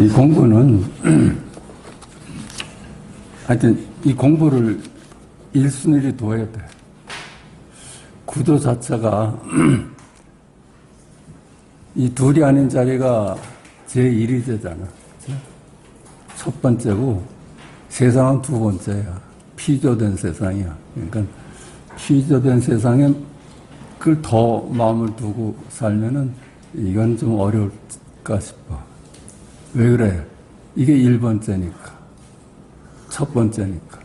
이 공부는 하여튼 이 공부를 1순위로 둬야 돼. 구도 자체가 이 둘이 아닌 자리가 제1위제잖아. 첫 번째고 세상은 두 번째야. 피조된 세상이야. 그러니까 피조된 세상에 그걸 더 마음을 두고 살면은 이건 좀 어려울까 싶어. 왜 그래? 이게 1번째니까. 첫 번째니까.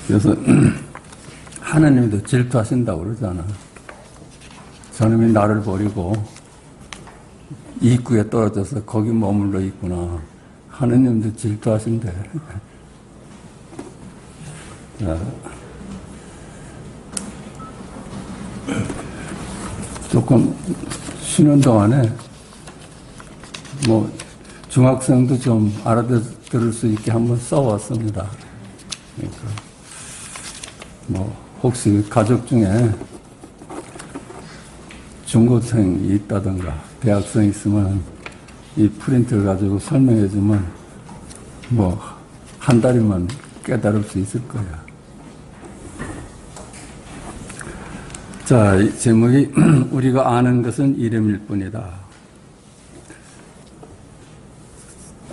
그래서 하나님도 질투하신다고 그러잖아. 저놈이 나를 버리고 입구에 떨어져서 거기 머물러 있구나. 하나님도 질투하신대. 자, 조금 쉬는 동안에 뭐 중학생도 좀 알아들을 수 있게 한번 써왔습니다. 그러니까 뭐 혹시 가족 중에 중고생이 있다든가 대학생이 있으면 이 프린트를 가지고 설명해주면 뭐 한 달이면 깨달을 수 있을 거야. 자, 이 제목이 우리가 아는 것은 이름일 뿐이다.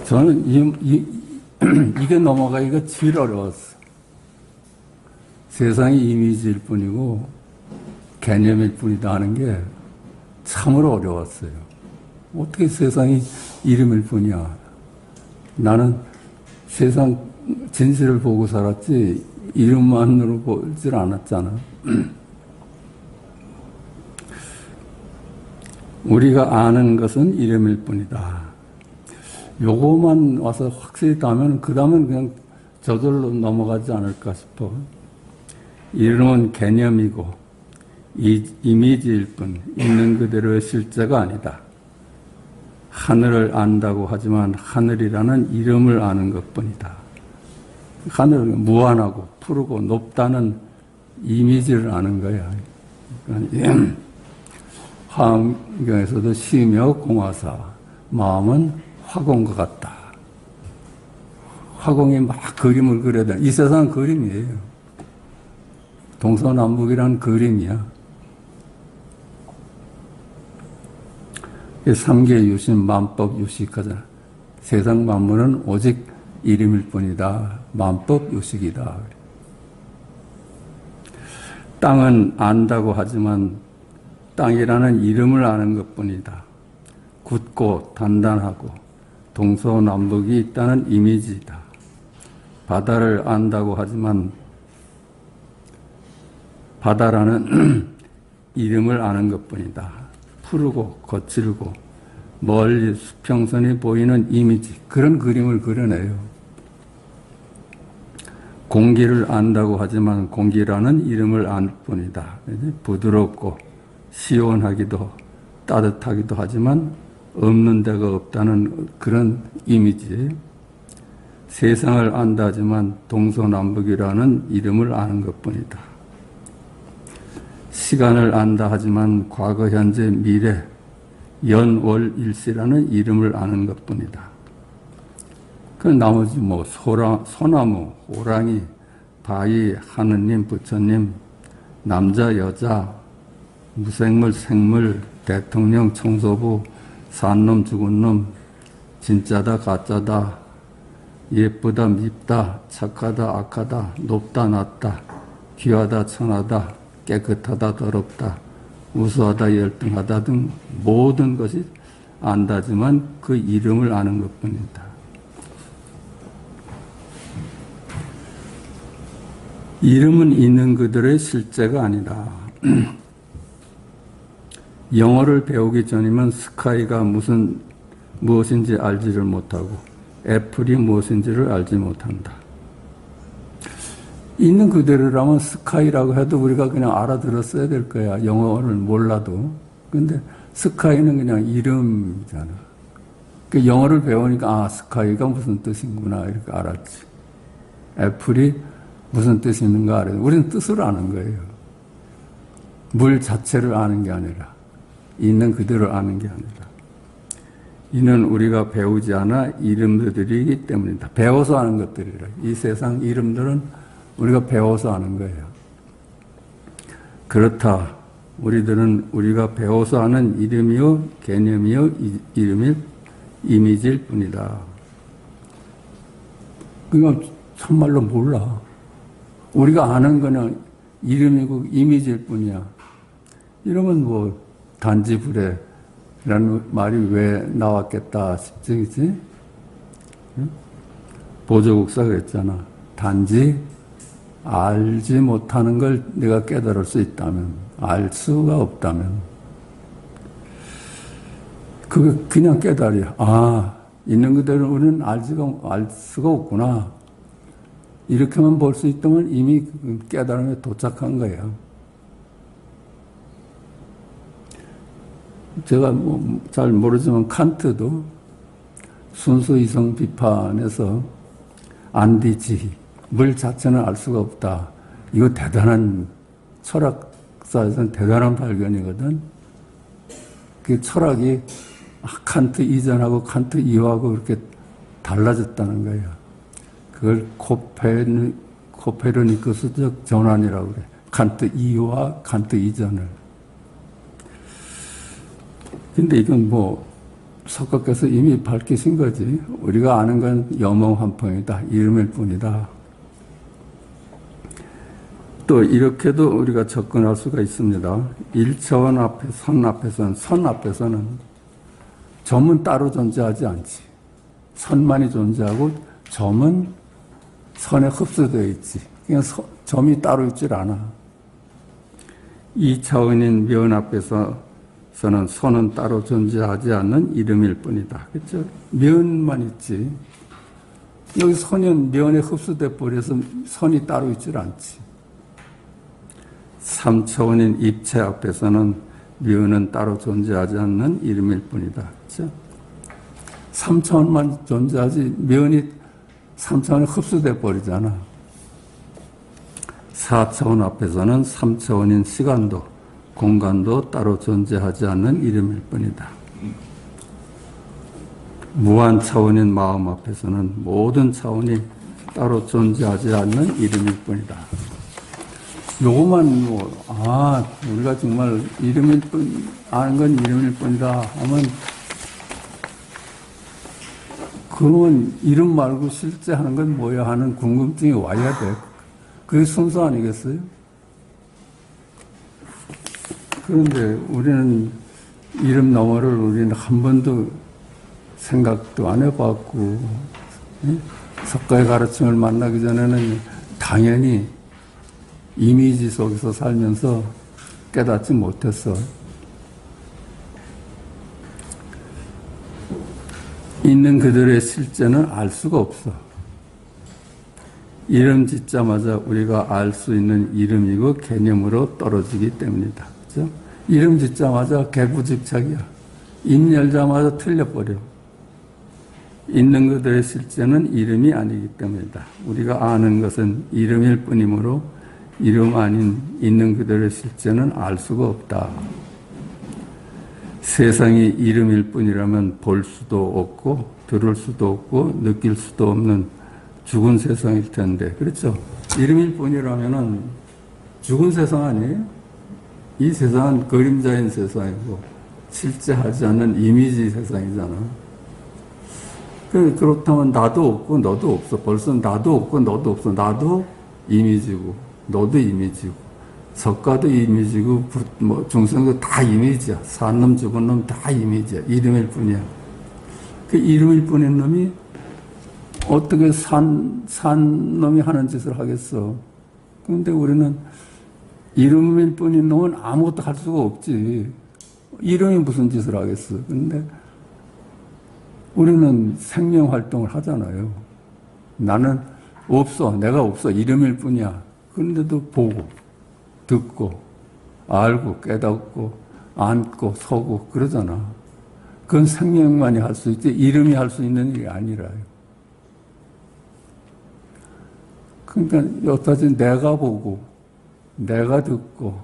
저는 이게 넘어가기가 제일 어려웠어. 세상이 이미지일 뿐이고 개념일 뿐이다 하는 게 참으로 어려웠어요. 어떻게 세상이 이름일 뿐이야. 나는 세상 진실을 보고 살았지 이름만으로 보질 않았잖아. 우리가 아는 것은 이름일 뿐이다. 요거만 와서 확실히 따면 그 다음은 그냥 저절로 넘어가지 않을까 싶어. 이름은 개념이고 이미지일 뿐 있는 그대로의 실제가 아니다. 하늘을 안다고 하지만 하늘이라는 이름을 아는 것뿐이다. 하늘은 무한하고 푸르고 높다는 이미지를 아는 거야. 그러니까 화엄경에서도 시며 공화사, 마음은 화공과 같다. 화공이 막 그림을 그려야 돼. 이 세상은 그림이에요. 동서남북이란 그림이야. 삼계 유심, 만법 유식하잖아. 세상 만물은 오직 이름일 뿐이다. 만법 유식이다. 땅은 안다고 하지만 땅이라는 이름을 아는 것뿐이다. 굳고 단단하고 동서남북이 있다는 이미지다. 바다를 안다고 하지만 바다라는 이름을 아는 것뿐이다. 푸르고 거칠고 멀리 수평선이 보이는 이미지, 그런 그림을 그려내요. 공기를 안다고 하지만 공기라는 이름을 알 뿐이다. 부드럽고 시원하기도 따뜻하기도 하지만 없는 데가 없다는 그런 이미지. 세상을 안다 하지만 동서남북이라는 이름을 아는 것뿐이다. 시간을 안다 하지만 과거, 현재, 미래, 연월일시라는 이름을 아는 것뿐이다. 그 나머지 뭐 소나무, 호랑이, 바위, 하느님, 부처님, 남자, 여자, 무생물, 생물, 대통령, 청소부, 산 놈, 죽은 놈, 진짜다, 가짜다, 예쁘다, 밉다, 착하다, 악하다, 높다, 낮다, 귀하다, 천하다, 깨끗하다, 더럽다, 우수하다, 열등하다 등 모든 것이 안다지만 그 이름을 아는 것뿐이다. 이름은 있는 그들의 실제가 아니다. 영어를 배우기 전이면 스카이가 무엇인지 알지를 못하고 애플이 무엇인지를 알지 못한다. 있는 그대로라면 스카이라고 해도 우리가 그냥 알아들었어야 될 거야. 영어를 몰라도. 근데 스카이는 그냥 이름이잖아. 그 영어를 배우니까 스카이가 무슨 뜻인구나 이렇게 알았지. 애플이 무슨 뜻이 있는가 알아요. 우리는 뜻을 아는 거예요. 물 자체를 아는 게 아니라 있는 그대로 아는 게 아니라. 이는 우리가 배우지 않아 이름들이기 때문이다. 배워서 아는 것들이라. 이 세상 이름들은 우리가 배워서 아는 거예요. 그렇다. 우리들은 우리가 배워서 아는 이름이요, 개념이요, 이미지일 뿐이다. 그러니까 참말로 몰라. 우리가 아는 거는 이름이고 이미지일 뿐이야. 이러면 뭐 단지불해라는 말이 왜 나왔겠다 싶지, 그치? 응? 보조국사가 그랬잖아. 단지 알지 못하는 걸 내가 깨달을 수 있다면, 알 수가 없다면, 그거 그냥 깨달이야. 아, 있는 그대로 우리는 알 수가 없구나. 이렇게만 볼 수 있다면 이미 깨달음에 도착한 거예요. 제가 뭐 잘 모르지만 칸트도 순수 이성 비판에서 안디지, 물 자체는 알 수가 없다. 이거 대단한, 철학사에서는 대단한 발견이거든. 그 철학이 칸트 이전하고 칸트 이후하고 그렇게 달라졌다는 거예요. 그걸 코페르니쿠스적 전환이라고 그래. 칸트 이후와 칸트 이전을. 근데 이건 뭐 석가께서 이미 밝히신 거지. 우리가 아는 건 염음환풍이다. 이름일 뿐이다. 또 이렇게도 우리가 접근할 수가 있습니다. 1차원 앞에, 선 앞에서는 점은 따로 존재하지 않지. 선만이 존재하고 점은 선에 흡수되어 있지. 그냥 점이 따로 있질 않아. 2차원인 면 앞에서는 선은 따로 존재하지 않는 이름일 뿐이다. 그렇죠? 면만 있지. 여기 선은 면에 흡수돼 버려서 선이 따로 있질 않지. 3차원인 입체 앞에서는 면은 따로 존재하지 않는 이름일 뿐이다. 그렇죠? 3차원만 존재하지 면이 3차원에 흡수돼 버리잖아. 4차원 앞에서는 3차원인 시간도 공간도 따로 존재하지 않는 이름일 뿐이다. 무한 차원인 마음 앞에서는 모든 차원이 따로 존재하지 않는 이름일 뿐이다. 요것만 우리가 정말 이름일 뿐, 아는 건 이름일 뿐이다 하면, 그러면 이름 말고 실제 하는 건 뭐야 하는 궁금증이 와야 돼. 그게 순서 아니겠어요? 그런데 우리는 이름 너머를 우리는 한 번도 생각도 안 해봤고, 석가의 가르침을 만나기 전에는 당연히 이미지 속에서 살면서 깨닫지 못했어. 있는 그들의 실제는 알 수가 없어. 이름 짓자마자 우리가 알 수 있는 이름이고 개념으로 떨어지기 때문이다. 그렇죠? 이름 짓자마자 개구직착이야. 입 열자마자 틀려버려. 있는 그들의 실제는 이름이 아니기 때문이다. 우리가 아는 것은 이름일 뿐이므로 이름 아닌 있는 그들의 실제는 알 수가 없다. 세상이 이름일 뿐이라면 볼 수도 없고 들을 수도 없고 느낄 수도 없는 죽은 세상일 텐데, 그렇죠? 이름일 뿐이라면은 죽은 세상 아니에요? 이 세상은 그림자인 세상이고 실제 하지 않는 이미지 세상이잖아. 그렇다면 나도 없고 너도 없어. 벌써 나도 없고 너도 없어. 나도 이미지고 너도 이미지고 석가도 이미지고 중생도 다 이미지야. 산 놈 죽은 놈 다 이미지야. 이름일 뿐이야. 그 이름일 뿐인 놈이 어떻게 산 놈이 하는 짓을 하겠어. 그런데 우리는 이름일 뿐인 놈은 아무것도 할 수가 없지. 이름이 무슨 짓을 하겠어. 근데 우리는 생명 활동을 하잖아요. 나는 없어. 내가 없어. 이름일 뿐이야. 그런데도 보고, 듣고, 알고, 깨닫고, 안고, 서고, 그러잖아. 그건 생명만이 할 수 있지, 이름이 할 수 있는 일이 아니라요. 그러니까, 여기까지 내가 보고, 내가 듣고,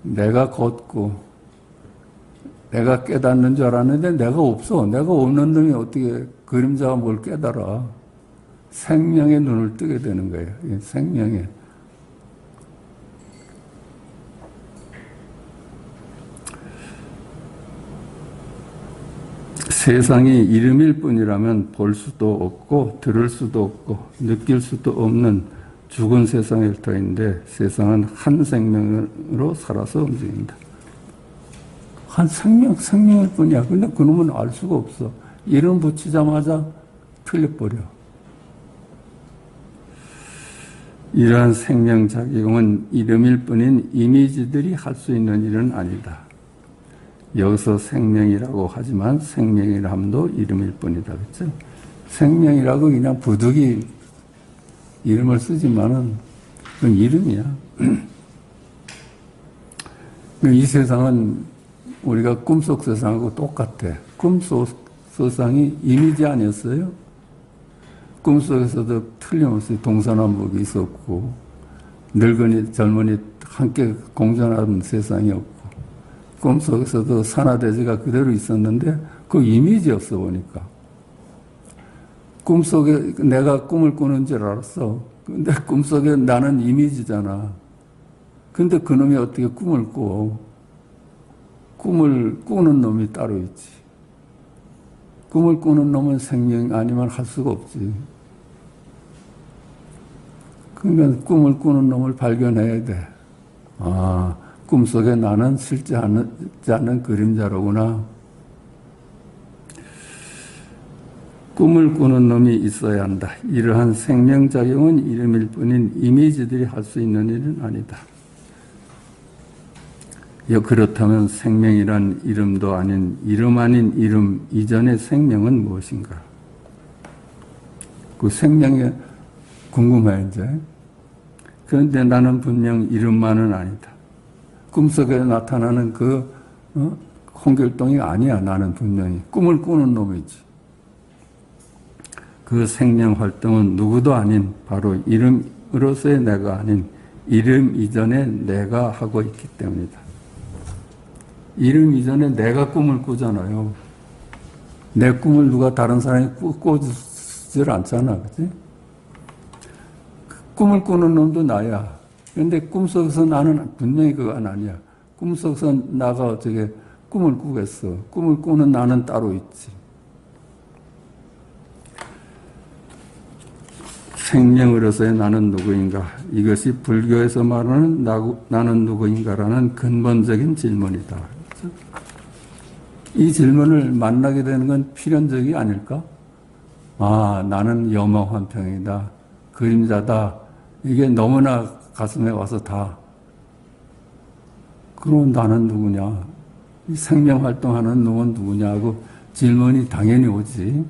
내가 걷고, 내가 깨닫는 줄 알았는데 내가 없어. 내가 없는 놈이 어떻게 그림자가 뭘 깨달아. 생명의 눈을 뜨게 되는 거예요. 생명의. 세상이 이름일 뿐이라면 볼 수도 없고 들을 수도 없고 느낄 수도 없는 죽은 세상일 터인데 세상은 한 생명으로 살아서 움직인다. 한 생명일 뿐이야. 근데 그놈은 알 수가 없어. 이름 붙이자마자 틀려버려. 이러한 생명작용은 이름일 뿐인 이미지들이 할 수 있는 일은 아니다. 여기서 생명이라고 하지만 생명이라함도 이름일 뿐이다. 그렇죠? 생명이라고 그냥 부득이 이름을 쓰지만은 그건 이름이야. 이 세상은 우리가 꿈속 세상하고 똑같아. 꿈속 세상이 이미지 아니었어요? 꿈속에서도 틀림없이 동서남북이 있었고 늙은이 젊은이 함께 공존하는 세상이었고 꿈속에서도 산하대지가 그대로 있었는데 그 이미지였어 보니까. 꿈속에 내가 꿈을 꾸는 줄 알았어. 근데 꿈속에 나는 이미지잖아. 근데 그놈이 어떻게 꿈을 꿔. 꿈을 꾸는 놈이 따로 있지. 꿈을 꾸는 놈은 생명 아니면 할 수가 없지. 그러니까 꿈을 꾸는 놈을 발견해야 돼. 아, 꿈속에 나는 실제 않는 그림자로구나. 꿈을 꾸는 놈이 있어야 한다. 이러한 생명작용은 이름일 뿐인 이미지들이 할 수 있는 일은 아니다. 그렇다면 생명이란 이름도 아닌 이름 아닌 이름 이전의 생명은 무엇인가? 그 생명이 궁금해 이제. 그런데 나는 분명 이름만은 아니다. 꿈속에 나타나는 그 홍길동이 아니야. 나는 분명히 꿈을 꾸는 놈이지. 그 생명활동은 누구도 아닌 바로 이름으로서의 내가 아닌 이름 이전에 내가 하고 있기 때문이다. 이름 이전에 내가 꿈을 꾸잖아요. 내 꿈을 누가 다른 사람이 꾸질 않잖아. 그치? 꿈을 꾸는 놈도 나야. 그런데 꿈속에서 나는 분명히 그건 아니야. 꿈속에서 나가 어떻게 꿈을 꾸겠어. 꿈을 꾸는 나는 따로 있지. 생명으로서의 나는 누구인가? 이것이 불교에서 말하는 나는 누구인가라는 근본적인 질문이다. 그렇죠? 이 질문을 만나게 되는 건 필연적이 아닐까? 아, 나는 염화환평이다. 그림자다. 이게 너무나 가슴에 와서 다. 그럼 나는 누구냐? 이 생명활동하는 놈은 누구냐고 질문이 당연히 오지.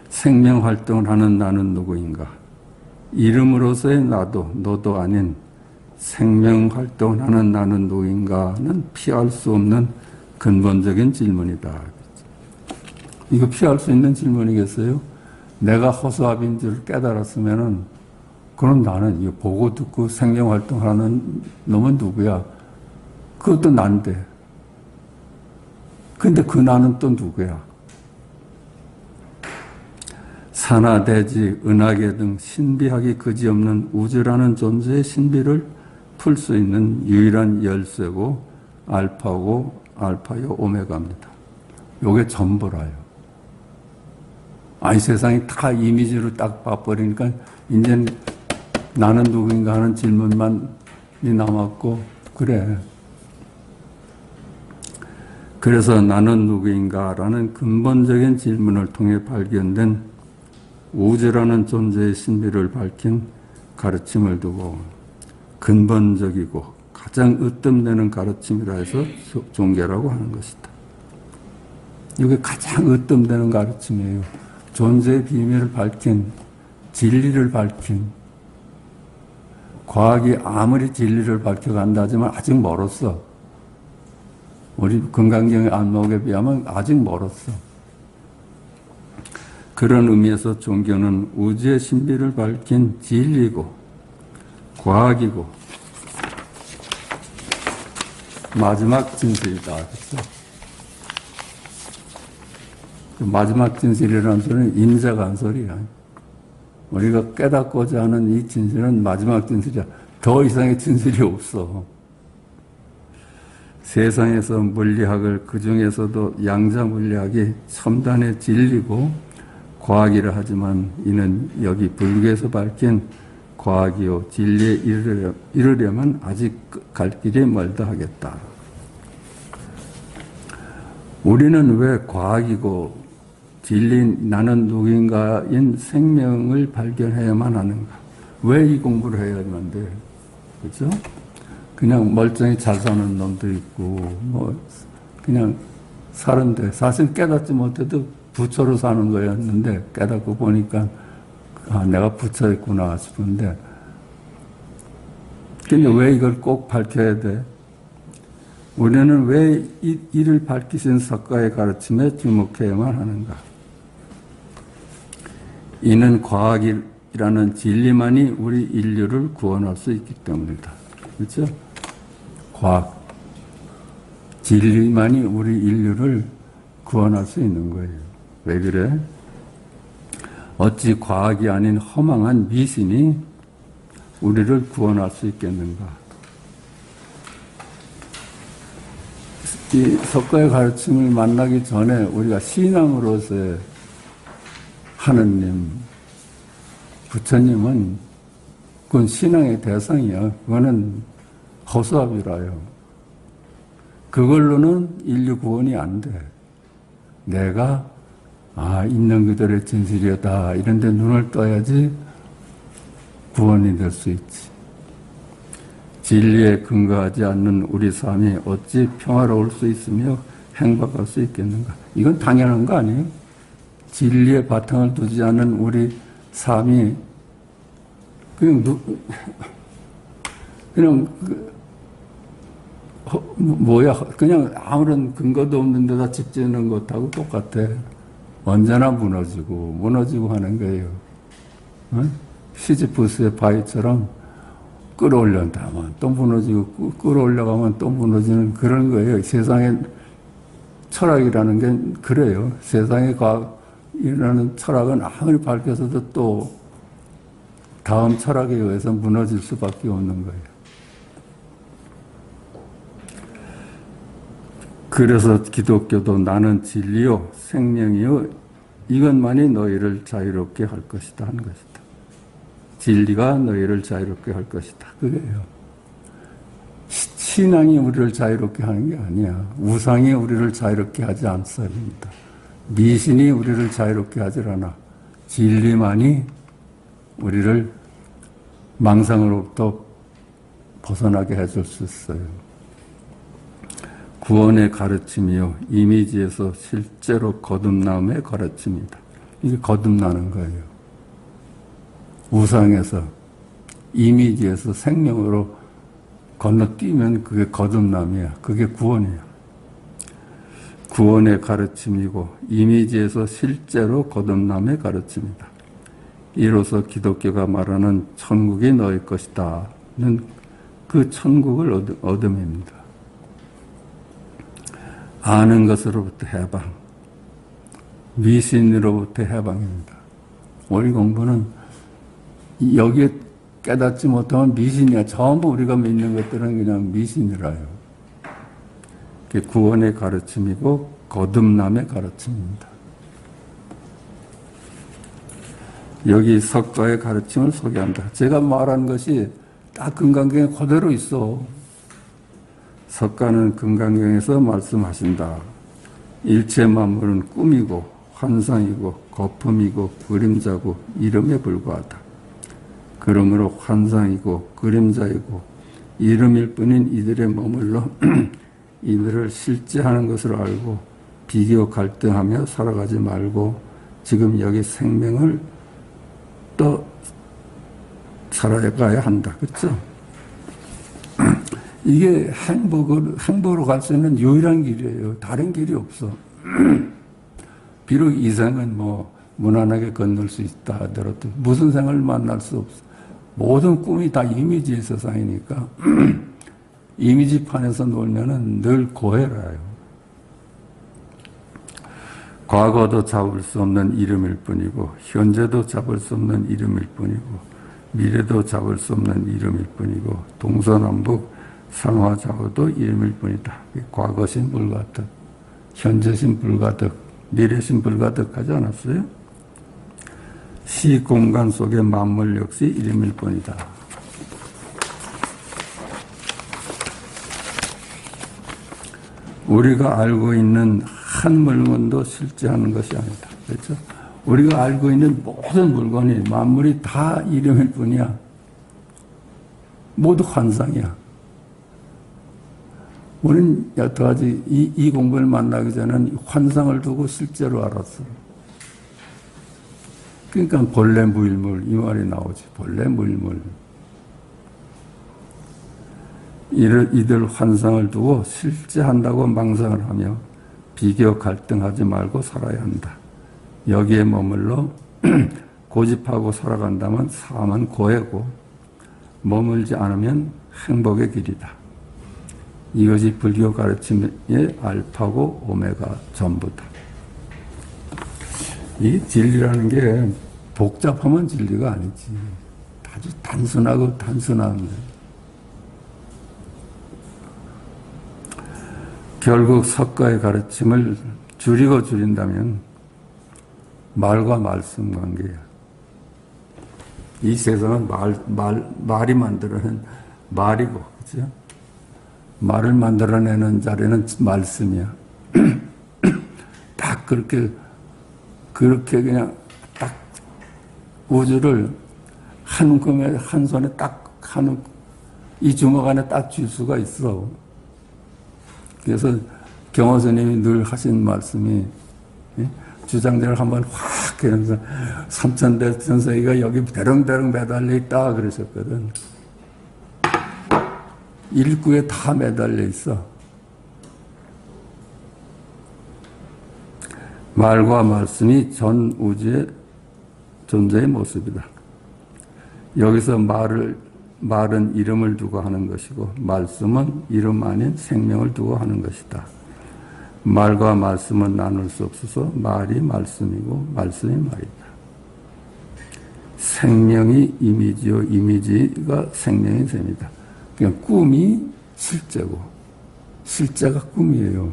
생명활동을 하는 나는 누구인가? 이름으로서의 나도 너도 아닌 생명활동을 하는 나는 누구인가는 피할 수 없는 근본적인 질문이다. 이거 피할 수 있는 질문이겠어요? 내가 허수아비인 줄 깨달았으면은 그럼 나는 이거 보고 듣고 생명활동하는 놈은 누구야? 그것도 난데. 근데 그 나는 또 누구야? 산하, 대지, 은하계 등 신비하기 그지없는 우주라는 존재의 신비를 풀 수 있는 유일한 열쇠고 알파고 알파요 오메가입니다. 요게 전부라요. 아니 세상이 다 이미지로 딱 봐버리니까 이제는 나는 누구인가 하는 질문만이 남았고 그래. 그래서 나는 누구인가라는 근본적인 질문을 통해 발견된 우주라는 존재의 신비를 밝힌 가르침을 두고 근본적이고 가장 으뜸되는 가르침이라 해서 종교라고 하는 것이다. 이게 가장 으뜸되는 가르침이에요. 존재의 비밀을 밝힌, 진리를 밝힌. 과학이 아무리 진리를 밝혀간다 하지만 아직 멀었어. 우리 금강경의 안목에 비하면 아직 멀었어. 그런 의미에서 종교는 우주의 신비를 밝힌 진리고 과학이고 마지막 진실이다. 그렇죠? 그 마지막 진실이라는 소리는 임자가 한 소리야. 우리가 깨닫고자 하는 이 진실은 마지막 진실이야. 더 이상의 진실이 없어. 세상에서 물리학을 그 중에서도 양자 물리학이 첨단의 진리고 과학이라 하지만 이는 여기 불교에서 밝힌 과학이요 진리에 이르려면 아직 갈 길이 멀다 하겠다. 우리는 왜 과학이고 진리 나는 누군가인 생명을 발견해야만 하는가? 왜 이 공부를 해야만 돼? 그렇죠? 그냥 멀쩡히 잘 사는 놈도 있고 뭐 그냥 사는데 사실 깨닫지 못해도 부처로 사는 거였는데 깨닫고 보니까 아, 내가 부처였구나 싶은데 근데 왜 이걸 꼭 밝혀야 돼? 우리는 왜 이를 밝히신 석가의 가르침에 주목해야만 하는가? 이는 과학이라는 진리만이 우리 인류를 구원할 수 있기 때문이다. 그렇죠? 과학, 진리만이 우리 인류를 구원할 수 있는 거예요. 왜 그래? 어찌 과학이 아닌 허망한 미신이 우리를 구원할 수 있겠는가? 이 석가의 가르침을 만나기 전에 우리가 신앙으로서의 하느님, 부처님은 그건 신앙의 대상이야. 그거는 허수아비라요. 그걸로는 인류 구원이 안 돼. 내가 있는 그대로의 진실이다. 이런 데 눈을 떠야지 구원이 될 수 있지. 진리에 근거하지 않는 우리 삶이 어찌 평화로울 수 있으며 행복할 수 있겠는가? 이건 당연한 거 아니에요? 진리에 바탕을 두지 않은 우리 삶이 그냥 아무런 근거도 없는 데다 집 짓는 것하고 똑같아. 언제나 무너지고 하는 거예요. 시지프스의 바위처럼 끌어올렸다만 또 무너지고 끌어올려가면 또 무너지는 그런 거예요. 세상의 철학이라는 게 그래요. 세상의 과학이라는 철학은 아무리 밝혀서도 또 다음 철학에 의해서 무너질 수밖에 없는 거예요. 그래서 기독교도 나는 진리요 생명이요 이것만이 너희를 자유롭게 할 것이다 하는 것이다. 진리가 너희를 자유롭게 할 것이다. 그거예요. 신앙이 우리를 자유롭게 하는 게 아니야. 우상이 우리를 자유롭게 하지 않습니다. 미신이 우리를 자유롭게 하질 않아. 진리만이 우리를 망상으로부터 벗어나게 해줄 수 있어요. 구원의 가르침이요 이미지에서 실제로 거듭남의 가르침이다. 이게 거듭나는 거예요. 우상에서 이미지에서 생명으로 건너뛰면 그게 거듭남이야. 그게 구원이야. 구원의 가르침이고 이미지에서 실제로 거듭남의 가르침이다. 이로써 기독교가 말하는 천국이 너희 것이다는 그 천국을 얻음입니다. 아는 것으로부터 해방, 미신으로부터 해방입니다. 우리 공부는 여기에 깨닫지 못하면 미신이야. 전부 우리가 믿는 것들은 그냥 미신이라요. 그게 구원의 가르침이고 거듭남의 가르침입니다. 여기 석가의 가르침을 소개한다. 제가 말한 것이 딱 금강경에 그대로 있어. 석가는 금강경에서 말씀하신다. 일체 만물은 꿈이고 환상이고 거품이고 그림자고 이름에 불과하다. 그러므로 환상이고 그림자이고 이름일 뿐인 이들의 머물러 이들을 실제하는 것으로 알고 비교 갈등하며 살아가지 말고 지금 여기 생명을 또 살아가야 한다. 그렇죠? 이게 행복으로 갈 수 있는 유일한 길이에요. 다른 길이 없어. 비록 이 생은 뭐 무난하게 건널 수 있다 하더라도 무슨 생을 만날 수 없어. 모든 꿈이 다 이미지의 세상이니까 이미지판에서 놀면은 늘 고해라요. 과거도 잡을 수 없는 이름일 뿐이고, 현재도 잡을 수 없는 이름일 뿐이고, 미래도 잡을 수 없는 이름일 뿐이고, 동서남북 상하좌우도 이름일 뿐이다. 과거신 불가득, 현재신 불가득, 미래신 불가득 하지 않았어요? 시 공간 속의 만물 역시 이름일 뿐이다. 우리가 알고 있는 한 물건도 실제하는 것이 아니다. 그렇죠? 우리가 알고 있는 모든 물건이, 만물이 다 이름일 뿐이야. 모두 환상이야. 우리는 여태까지 이 공부를 만나기 전에는 환상을 두고 실제로 알았어. 그러니까 본래 무일물 이 말이 나오지. 본래 무일물. 이들 환상을 두고 실제한다고 망상을 하며 비교 갈등하지 말고 살아야 한다. 여기에 머물러 고집하고 살아간다면 삶은 고해고 머물지 않으면 행복의 길이다. 이것이 불교 가르침의 알파고 오메가 전부다. 이 진리라는 게 복잡하면 진리가 아니지. 아주 단순하고 단순한 거예요. 결국 석가의 가르침을 줄이고 줄인다면 말과 말씀 관계야. 이 세상은 말이 만들어낸 말이고, 그죠? 말을 만들어내는 자리는 말씀이야. 딱 그렇게 그냥 딱 우주를 한 금에 한 손에 딱 이 주먹 안에 딱 쥘 수가 있어. 그래서 경호 스님이 늘 하신 말씀이, 주장대를 한번 확 해서 삼천대천세기가 여기 대릉대릉 매달려 있다 그러셨거든. 일구에 다 매달려 있어. 말과 말씀이 전 우주의 존재의 모습이다. 여기서 말은 이름을 두고 하는 것이고, 말씀은 이름 아닌 생명을 두고 하는 것이다. 말과 말씀은 나눌 수 없어서 말이 말씀이고 말씀이 말이다. 생명이 이미지요, 이미지가 생명의 셈이다. 그냥 꿈이 실제고 실제가 꿈이에요.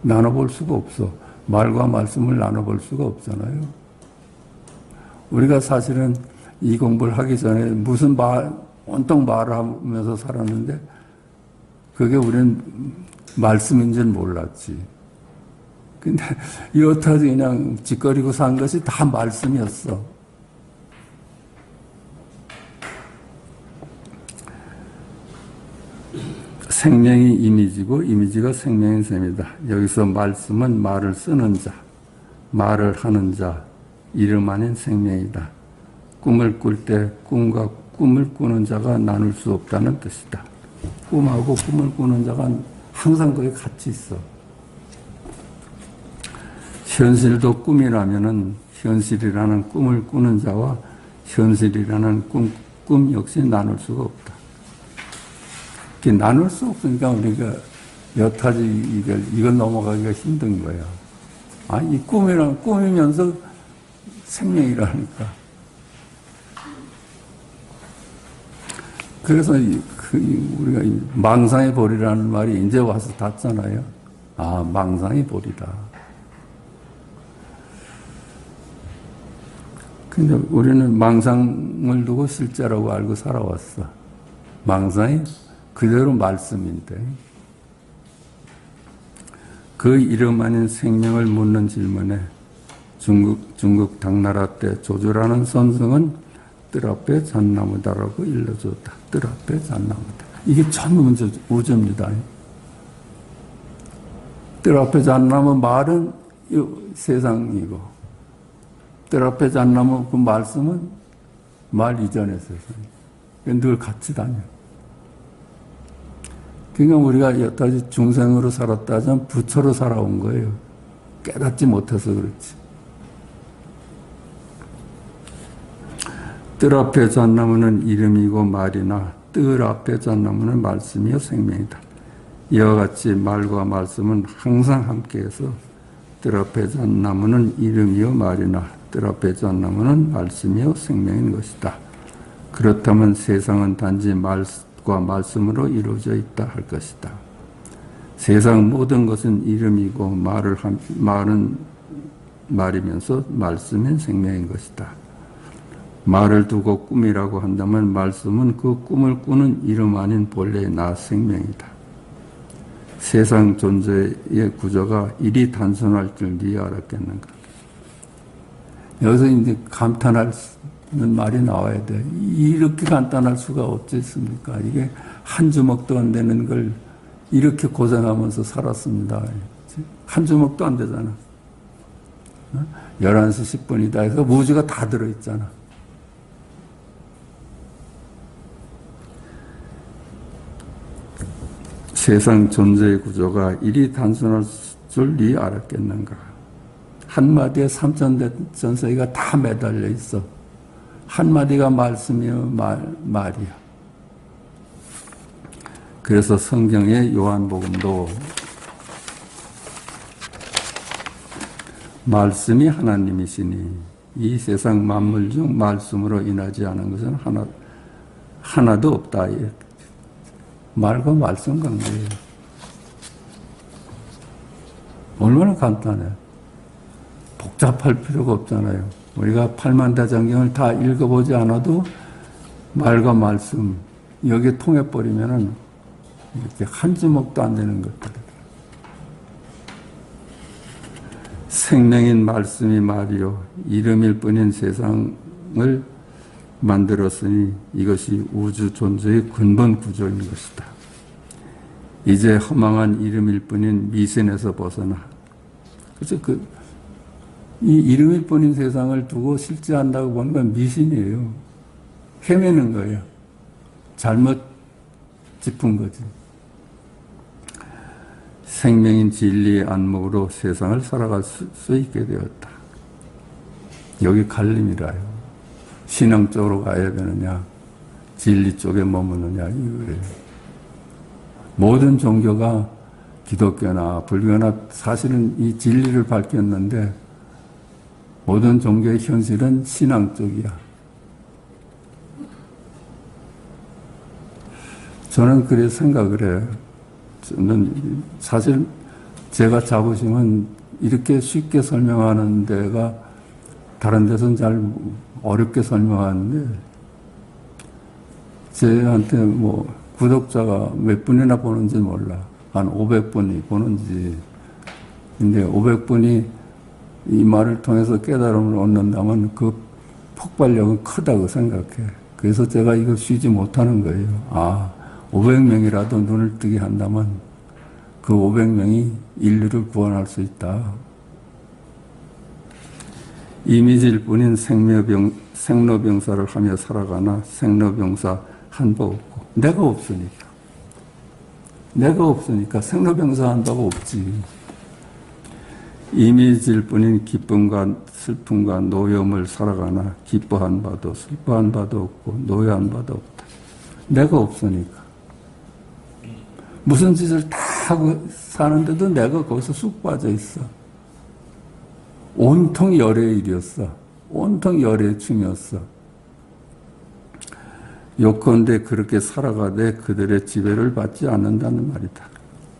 나눠볼 수가 없어. 말과 말씀을 나눠볼 수가 없잖아요. 우리가 사실은 이 공부를 하기 전에 무슨 온통 말을 하면서 살았는데 그게 우리는 말씀인 줄 몰랐지. 근데 여태까지 그냥 짓거리고 산 것이 다 말씀이었어. 생명이 이미지고 이미지가 생명인 셈이다. 여기서 말씀은 말을 쓰는 자, 말을 하는 자, 이름 아닌 생명이다. 꿈을 꿀 때 꿈과 꿈을 꾸는 자가 나눌 수 없다는 뜻이다. 꿈하고 꿈을 꾸는 자가 항상 거기 같이 있어. 현실도 꿈이라면은 현실이라는 꿈을 꾸는 자와 현실이라는 꿈 역시 나눌 수가 없다. 나눌 수 없으니까 우리가 여타지 이걸 넘어가기가 힘든 거야. 이 꿈이면서 생명이라니까. 그래서 우리가 망상의 보리라는 말이 이제 와서 닿잖아요. 망상의 보리다. 근데 우리는 망상을 두고 실제라고 알고 살아왔어. 망상이 그대로 말씀인데, 그 이름 아닌 생명을 묻는 질문에 중국 당나라 때 조조라는 선생은 뜰 앞에 잣나무다라고 일러줬다. 뜰 앞에 잣나무다. 이게 참 우주입니다. 뜰 앞에 잣나무 말은 세상이고, 뜰 앞에 잣나무 그 말씀은 말 이전의 세상. 늘 같이 다녀. 그러니까 우리가 여태까지 중생으로 살았다면 부처로 살아온 거예요. 깨닫지 못해서 그렇지. 뜰 앞에 잣나무는 이름이고 말이나 뜰 앞에 전 나무는 말씀이요 생명이다. 이와 같이 말과 말씀은 항상 함께해서 뜰 앞에 전 나무는 이름이요 말이나 뜰 앞에 전 나무는 말씀이요 생명인 것이다. 그렇다면 세상은 단지 말과 말씀으로 이루어져 있다 할 것이다. 세상 모든 것은 이름이고 말은 말이면서 말씀인 생명인 것이다. 말을 두고 꿈이라고 한다면 말씀은 그 꿈을 꾸는 이름 아닌 본래의 나 생명이다. 세상 존재의 구조가 이리 단순할 줄 네 알았겠는가. 여기서 이제 감탄하는 말이 나와야 돼. 이렇게 간단할 수가 없겠습니까? 이게 한 주먹도 안 되는 걸 이렇게 고생하면서 살았습니다. 한 주먹도 안 되잖아. 11시 10분이다 해서 무지가 다 들어있잖아. 세상 존재의 구조가 이리 단순할 줄 네 알았겠는가. 한마디에 3천 전세기가 다 매달려 있어. 한마디가 말씀이요 말이야. 그래서 성경의 요한복음도 말씀이 하나님이시니 이 세상 만물 중 말씀으로 인하지 않은 것은 하나도 없다. 말과 말씀 관계예요. 얼마나 간단해. 복잡할 필요가 없잖아요. 우리가 팔만다장경을 다 읽어보지 않아도 말과 말씀 여기에 통해버리면은 이렇게 한 주먹도 안 되는 것들. 생명인 말씀이 말이요 이름일 뿐인 세상을 만들었으니 이것이 우주 존재의 근본 구조인 것이다. 이제 허망한 이름일 뿐인 미신에서 벗어나. 그래서 이 이름일 뿐인 세상을 두고 실제한다고 보는 건 미신이에요. 헤매는 거예요. 잘못 짚은 거지. 생명인 진리의 안목으로 세상을 살아갈 수 있게 되었다. 여기 갈림이라요. 신앙 쪽으로 가야 되느냐, 진리 쪽에 머무느냐, 이거예요. 모든 종교가 기독교나 불교나 사실은 이 진리를 밝혔는데 모든 종교의 현실은 신앙 쪽이야. 저는 그래 생각을 해요. 저는 사실 제가 자부심은 이렇게 쉽게 설명하는 데가 다른 데서는 잘 어렵게 설명하는데 저한테 뭐 구독자가 몇 분이나 보는지 몰라. 한 500분이 보는지. 근데 500분이 이 말을 통해서 깨달음을 얻는다면 그 폭발력은 크다고 생각해. 그래서 제가 이거 쉬지 못하는 거예요. 500명이라도 눈을 뜨게 한다면 그 500명이 인류를 구원할 수 있다. 이미지일 뿐인 생로병사를 하며 살아가나 생로병사 한바 없고 내가 없으니까 생로병사 한바가 없지. 이미지일 뿐인 기쁨과 슬픔과 노염을 살아가나 기뻐한 바도 슬퍼한 바도 없고 노여한 바도 없다. 내가 없으니까. 무슨 짓을 다 하고 사는데도 내가 거기서 쑥 빠져 있어. 온통 열의 일이었어. 온통 열의 춤이었어. 요컨대 그렇게 살아가되 그들의 지배를 받지 않는다는 말이다.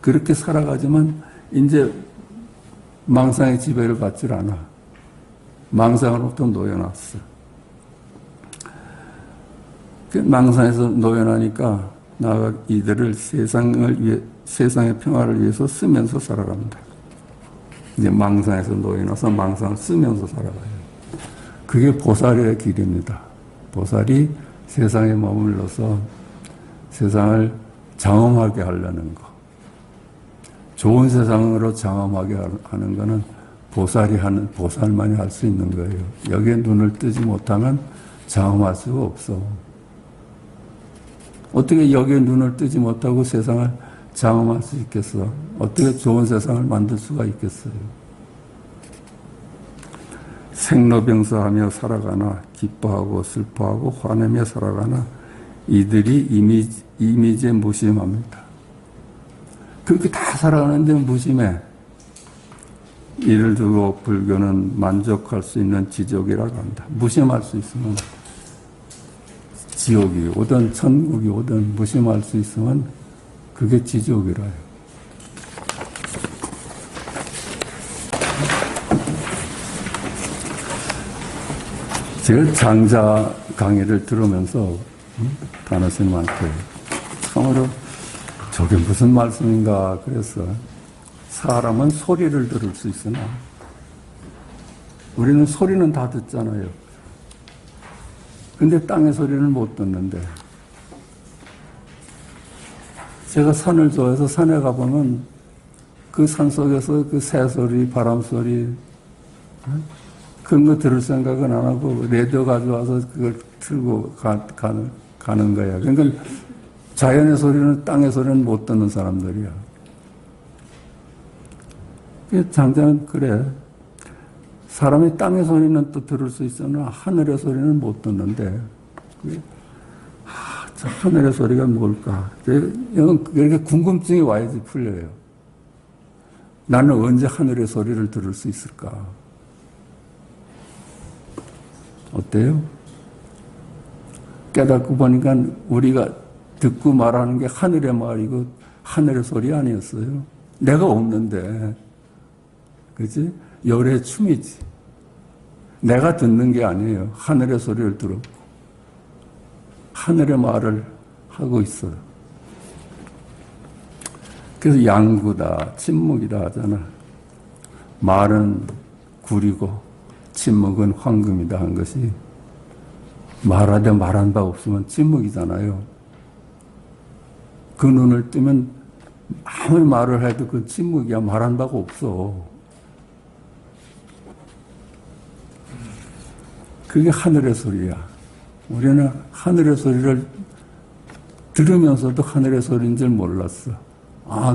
그렇게 살아가지만 이제 망상의 지배를 받질 않아. 망상으로부터 놓여놨어. 그 망상에서 놓여나니까 나가 이들을 세상의 평화를 위해서 쓰면서 살아갑니다. 이제 망상에서 놓여나서 망상을 쓰면서 살아가요. 그게 보살의 길입니다. 보살이 세상에 머물러서 세상을 장엄하게 하려는 거. 좋은 세상으로 장엄하게 하는 거는 보살만이 할 수 있는 거예요. 여기에 눈을 뜨지 못하면 장엄할 수가 없어. 어떻게 여기에 눈을 뜨지 못하고 세상을 장엄할 수 있겠어? 어떻게 좋은 세상을 만들 수가 있겠어요? 생로병사하며 살아가나 기뻐하고 슬퍼하고 화내며 살아가나 이들이 이미지에 무심합니다. 그렇게 다 살아가는데 무심해. 이를 두고 불교는 만족할 수 있는 지족이라고 합니다. 무심할 수 있으면 지옥이 오든 천국이 오든 무심할 수 있으면 그게 지족이라 해요. 제가 장자 강의를 들으면서 단어스님한테 참으로 저게 무슨 말씀인가 그래서 사람은 소리를 들을 수 있으나 우리는 소리는 다 듣잖아요. 근데 땅의 소리는 못 듣는데 제가 산을 좋아해서 산에 가보면 그 산속에서 그 새소리, 바람소리 그런 거 들을 생각은 안 하고 라디오 가져와서 그걸 틀고 가는 거야. 그러니까 자연의 소리는 땅의 소리는 못 듣는 사람들이야. 장자는 그래. 사람이 땅의 소리는 또 들을 수 있으나 하늘의 소리는 못 듣는데 저 하늘의 소리가 뭘까? 이렇게 궁금증이 와야지 풀려요. 나는 언제 하늘의 소리를 들을 수 있을까? 어때요? 깨닫고 보니까 우리가 듣고 말하는 게 하늘의 말이고 하늘의 소리 아니었어요. 내가 없는데, 그치? 열의 춤이지. 내가 듣는 게 아니에요. 하늘의 소리를 들었고 하늘의 말을 하고 있어요. 그래서 양구다, 침묵이다 하잖아. 말은 구리고 침묵은 황금이다 한 것이 말하되 말한 바 없으면 침묵이잖아요. 그 눈을 뜨면 아무리 말을 해도 그 침묵이야. 말한 바가 없어. 그게 하늘의 소리야. 우리는 하늘의 소리를 들으면서도 하늘의 소리인 줄 몰랐어.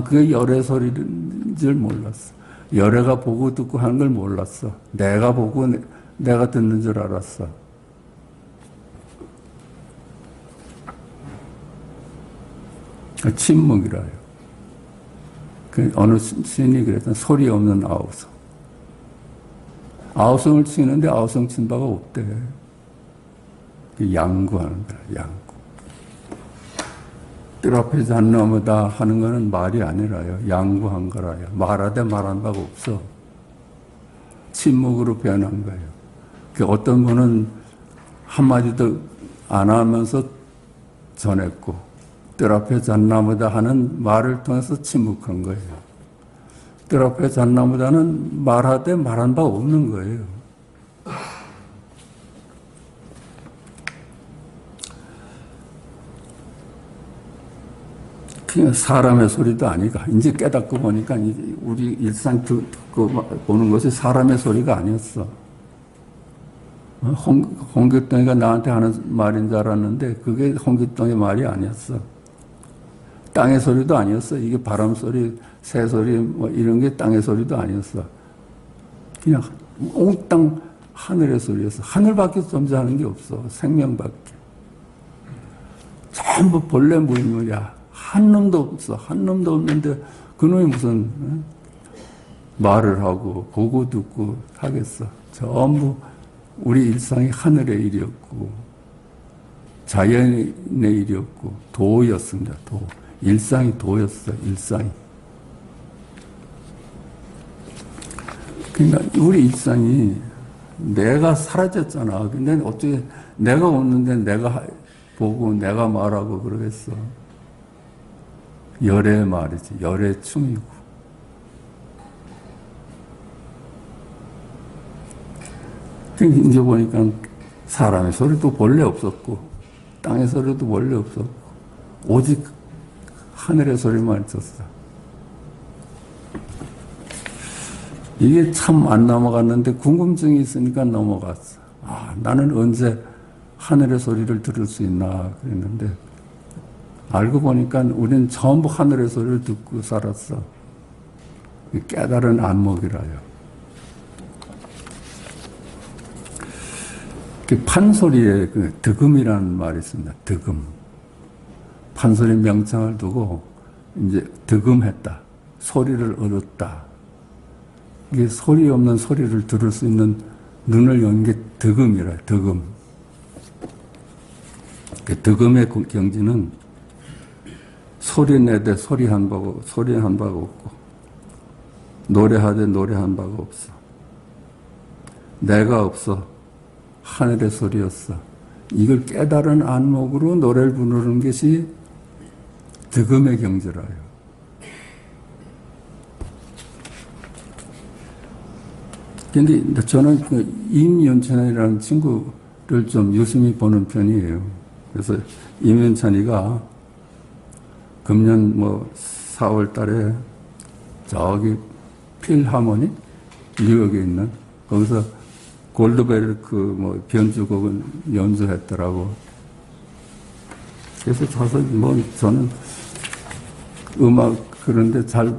그게 열의 소리인 줄 몰랐어. 열애가 보고 듣고 하는 걸 몰랐어. 내가 보고 내가 듣는 줄 알았어. 침묵이라요. 어느 신이 그랬던 소리 없는 아우성. 아우성을 치는데 아우성 친 바가 없대. 양구하는 거야, 양구. 뜰 앞에 잣나무다 하는 거는 말이 아니라요. 양구한 거라요. 말하되 말한 바가 없어. 침묵으로 변한 거예요. 어떤 분은 한마디도 안 하면서 전했고, 뜰 앞에 잣나무다 하는 말을 통해서 침묵한 거예요. 뜰 앞에 잣나무다는 말하되 말한 바 없는 거예요. 그냥 사람의 소리도 아니가. 이제 깨닫고 보니까 우리 일상 듣고 보는 것이 사람의 소리가 아니었어. 홍길동이가 나한테 하는 말인 줄 알았는데 그게 홍길동의 말이 아니었어. 땅의 소리도 아니었어. 이게 바람 소리, 새 소리 뭐 이런 게 땅의 소리도 아니었어. 그냥 옹땅 하늘의 소리였어. 하늘밖에 존재하는 게 없어. 생명밖에. 전부 본래 무인물이야. 한 놈도 없어. 한 놈도 없는데 그놈이 무슨 말을 하고 보고 듣고 하겠어. 전부 우리 일상이 하늘의 일이었고 자연의 일이었고 도였습니다. 도. 일상이 도였어. 일상이. 그러니까 우리 일상이 내가 사라졌잖아. 근데 어떻게 내가 없는데 내가 보고 내가 말하고 그러겠어. 열의 말이지. 열의 춤이고. 이제 보니까 사람의 소리도 본래 없었고 땅의 소리도 원래 없었고 오직 하늘의 소리만 있었어. 이게 참 안 넘어갔는데 궁금증이 있으니까 넘어갔어. 나는 언제 하늘의 소리를 들을 수 있나 그랬는데 알고 보니까 우리는 전부 하늘의 소리를 듣고 살았어. 깨달은 안목이라요. 판소리에 그 득음이라는 말이 있습니다. 득음. 판소리 명칭을 두고 이제 득음했다. 소리를 얻었다. 이게 소리 없는 소리를 들을 수 있는 눈을 여는 게 득음이라, 득음. 그 득음의 경지는 소리 내되 소리 한 바가 없고, 노래하되 노래 한 바가 없어. 내가 없어. 하늘의 소리였어. 이걸 깨달은 안목으로 노래를 부르는 것이 득음의 경지라요. 근데 저는 그 임연찬이라는 친구를 좀 유심히 보는 편이에요. 그래서 임연찬이가 금년 4월 달에 저기 필하모니 뉴욕에 있는 거기서 골드베르크 변주곡을 연주했더라고. 그래서 가서 저는 음악 그런데 잘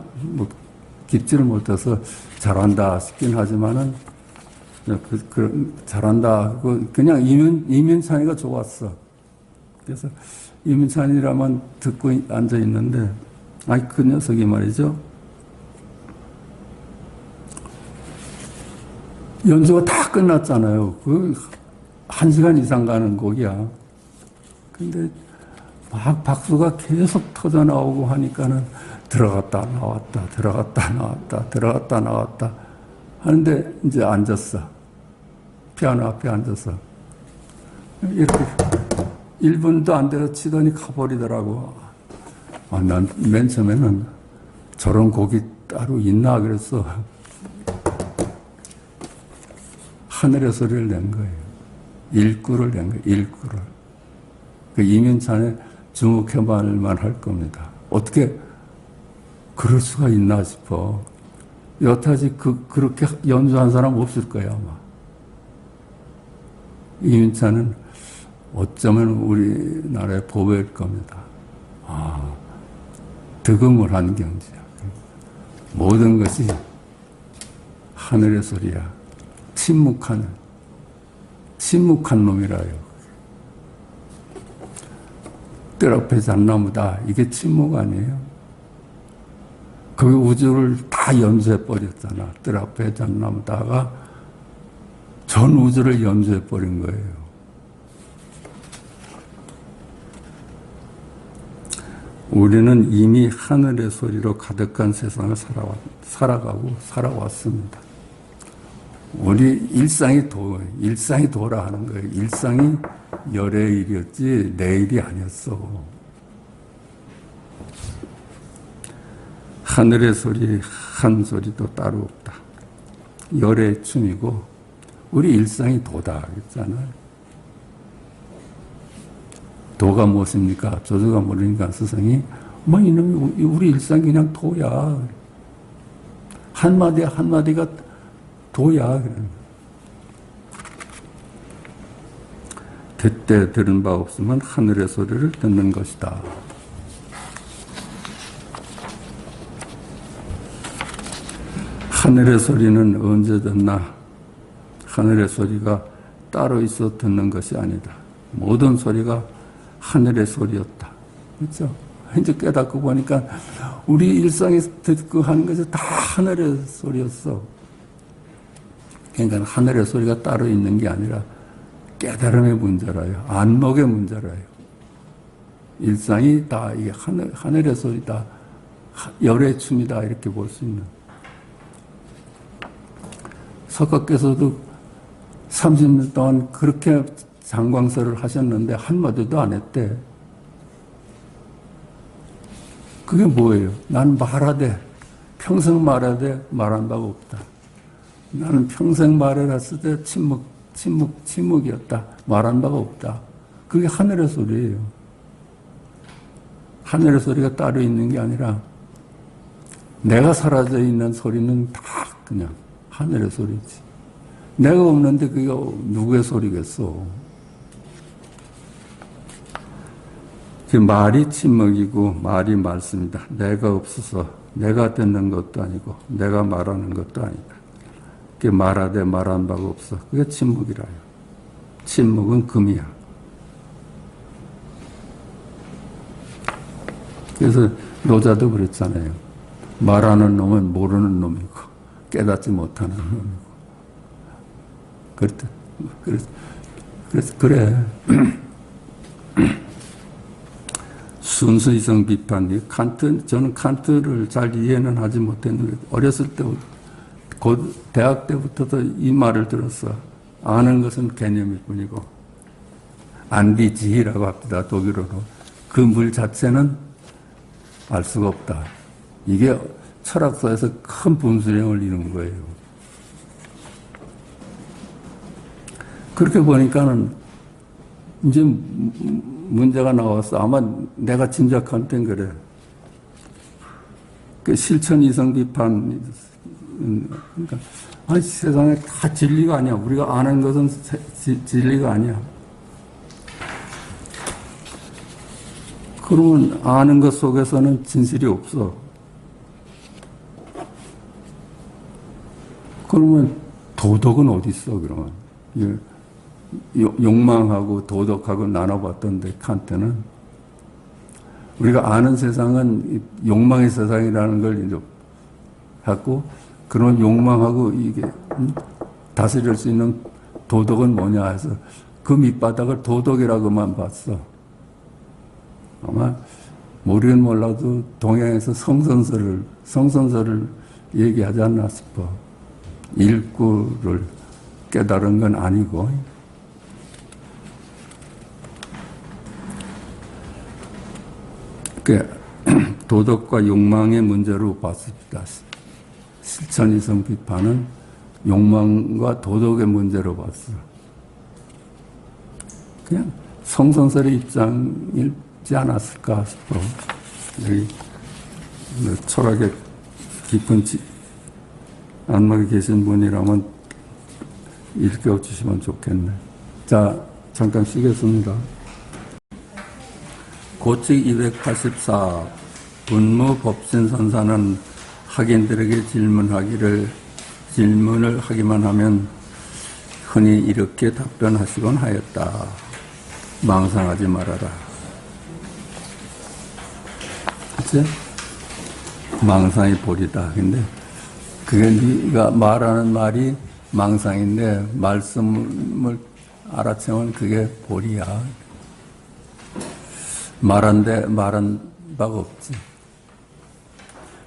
깊지를 못해서 잘한다 싶긴 하지만은 잘한다. 그냥 이면찬이가 좋았어. 그래서 이면찬이라만 듣고 앉아 있는데, 그 녀석이 말이죠. 연주가 다 끝났잖아요. 1시간 이상 가는 곡이야. 근데 막 박수가 계속 터져 나오고 하니까는 들어갔다 나왔다, 들어갔다 나왔다, 들어갔다 나왔다 하는데 이제 앉았어. 피아노 앞에 앉아서. 이렇게 1분도 안 돼서 치더니 가버리더라고. 난 맨 처음에는 저런 곡이 따로 있나 그래서 하늘의 소리를 낸 거예요. 일구를 낸 거예요. 일구를. 이면찬에 주목해봐야만 할 겁니다. 어떻게 그럴 수가 있나 싶어. 여태까지 그렇게 연주한 사람 없을 거야, 아마. 이면찬은 어쩌면 우리나라의 보배일 겁니다. 득음을 한 경지야. 모든 것이 하늘의 소리야. 침묵한 놈이라요. 뜰 앞에 잣나무다. 이게 침묵 아니에요? 그 우주를 다 연주해버렸잖아. 뜰 앞에 잣나무다가 전 우주를 연주해버린 거예요. 우리는 이미 하늘의 소리로 가득한 세상을 살아왔습니다. 우리 일상이 도라 하는 거예요. 일상이 열의 일이었지 내 일이 아니었어. 하늘의 소리 한 소리도 따로 없다. 열의 춤이고 우리 일상이 도다 그랬잖아요. 도가 무엇입니까? 조조가 모르니까 스승이 이놈이 우리 일상이 그냥 도야. 한마디가 도야. 그때 들은 바 없으면 하늘의 소리를 듣는 것이다. 하늘의 소리는 언제 듣나? 하늘의 소리가 따로 있어 듣는 것이 아니다. 모든 소리가 하늘의 소리였다. 그렇죠? 이제 깨닫고 보니까 우리 일상에 듣고 하는 것이 다 하늘의 소리였어. 그러니까 하늘의 소리가 따로 있는 게 아니라 깨달음의 문제라요. 안목의 문제라요. 일상이 다 이게 하늘의 소리다. 열의 춤이다. 이렇게 볼 수 있는. 석가께서도 30년 동안 그렇게 장광설을 하셨는데 한마디도 안 했대. 그게 뭐예요? 난 말하되 평생 말하되 말한 바가 없다. 나는 평생 말해놨을 때 침묵이었다. 말한 바가 없다. 그게 하늘의 소리예요. 하늘의 소리가 따로 있는 게 아니라 내가 사라져 있는 소리는 다 그냥 하늘의 소리지. 내가 없는데 그게 누구의 소리겠어. 말이 침묵이고 말이 말씀이다. 내가 없어서 내가 듣는 것도 아니고 내가 말하는 것도 아니다. 그게 말하되 말한 바가 없어. 그게 침묵이라요. 침묵은 금이야. 그래서 노자도 그랬잖아요. 말하는 놈은 모르는 놈이고 깨닫지 못하는 놈이고. 그래. 순수 이성 비판이 저는 칸트를 잘 이해는 하지 못했는데 어렸을 때 곧 대학 때부터도 이 말을 들었어. 아는 것은 개념일 뿐이고 안디지히라고 합니다. 독일어로. 그 물 자체는 알 수가 없다. 이게 철학사에서 큰 분수령을 이룬 거예요. 그렇게 보니까는 이제 문제가 나왔어. 아마 내가 짐작한 땐 그래. 그 실천 이성 비판, 그러니까 아니, 세상에 다 진리가 아니야. 우리가 아는 것은 진리가 아니야. 그러면 아는 것 속에서는 진실이 없어. 그러면 도덕은 어디 있어? 그러면 욕망하고 도덕하고 나눠봤던데 칸트는 우리가 아는 세상은 욕망의 세상이라는 걸 이제 갖고 그런 욕망하고 이게 다스릴 수 있는 도덕은 뭐냐 해서 그 밑바닥을 도덕이라고만 봤어. 아마 모르긴 몰라도 동양에서 성선설을 얘기하지 않나 싶어. 일구를 깨달은 건 아니고. 도덕과 욕망의 문제로 봤습니다. 실천이성 비판은 욕망과 도덕의 문제로 봤어. 그냥 성선설의 입장이지 않았을까 싶어. 여기 철학에 깊은 안목에 계신 분이라면 읽어주시면 좋겠네. 자, 잠깐 쉬겠습니다. 고칙 284 분무 법신선사는 학인들에게 질문을 하기만 하면 흔히 이렇게 답변하시곤 하였다. 망상하지 말아라. 그치? 망상이 볼이다. 근데 그게 네가 말하는 말이 망상인데 말씀을 알아채면 그게 볼이야. 말한 바가 없지.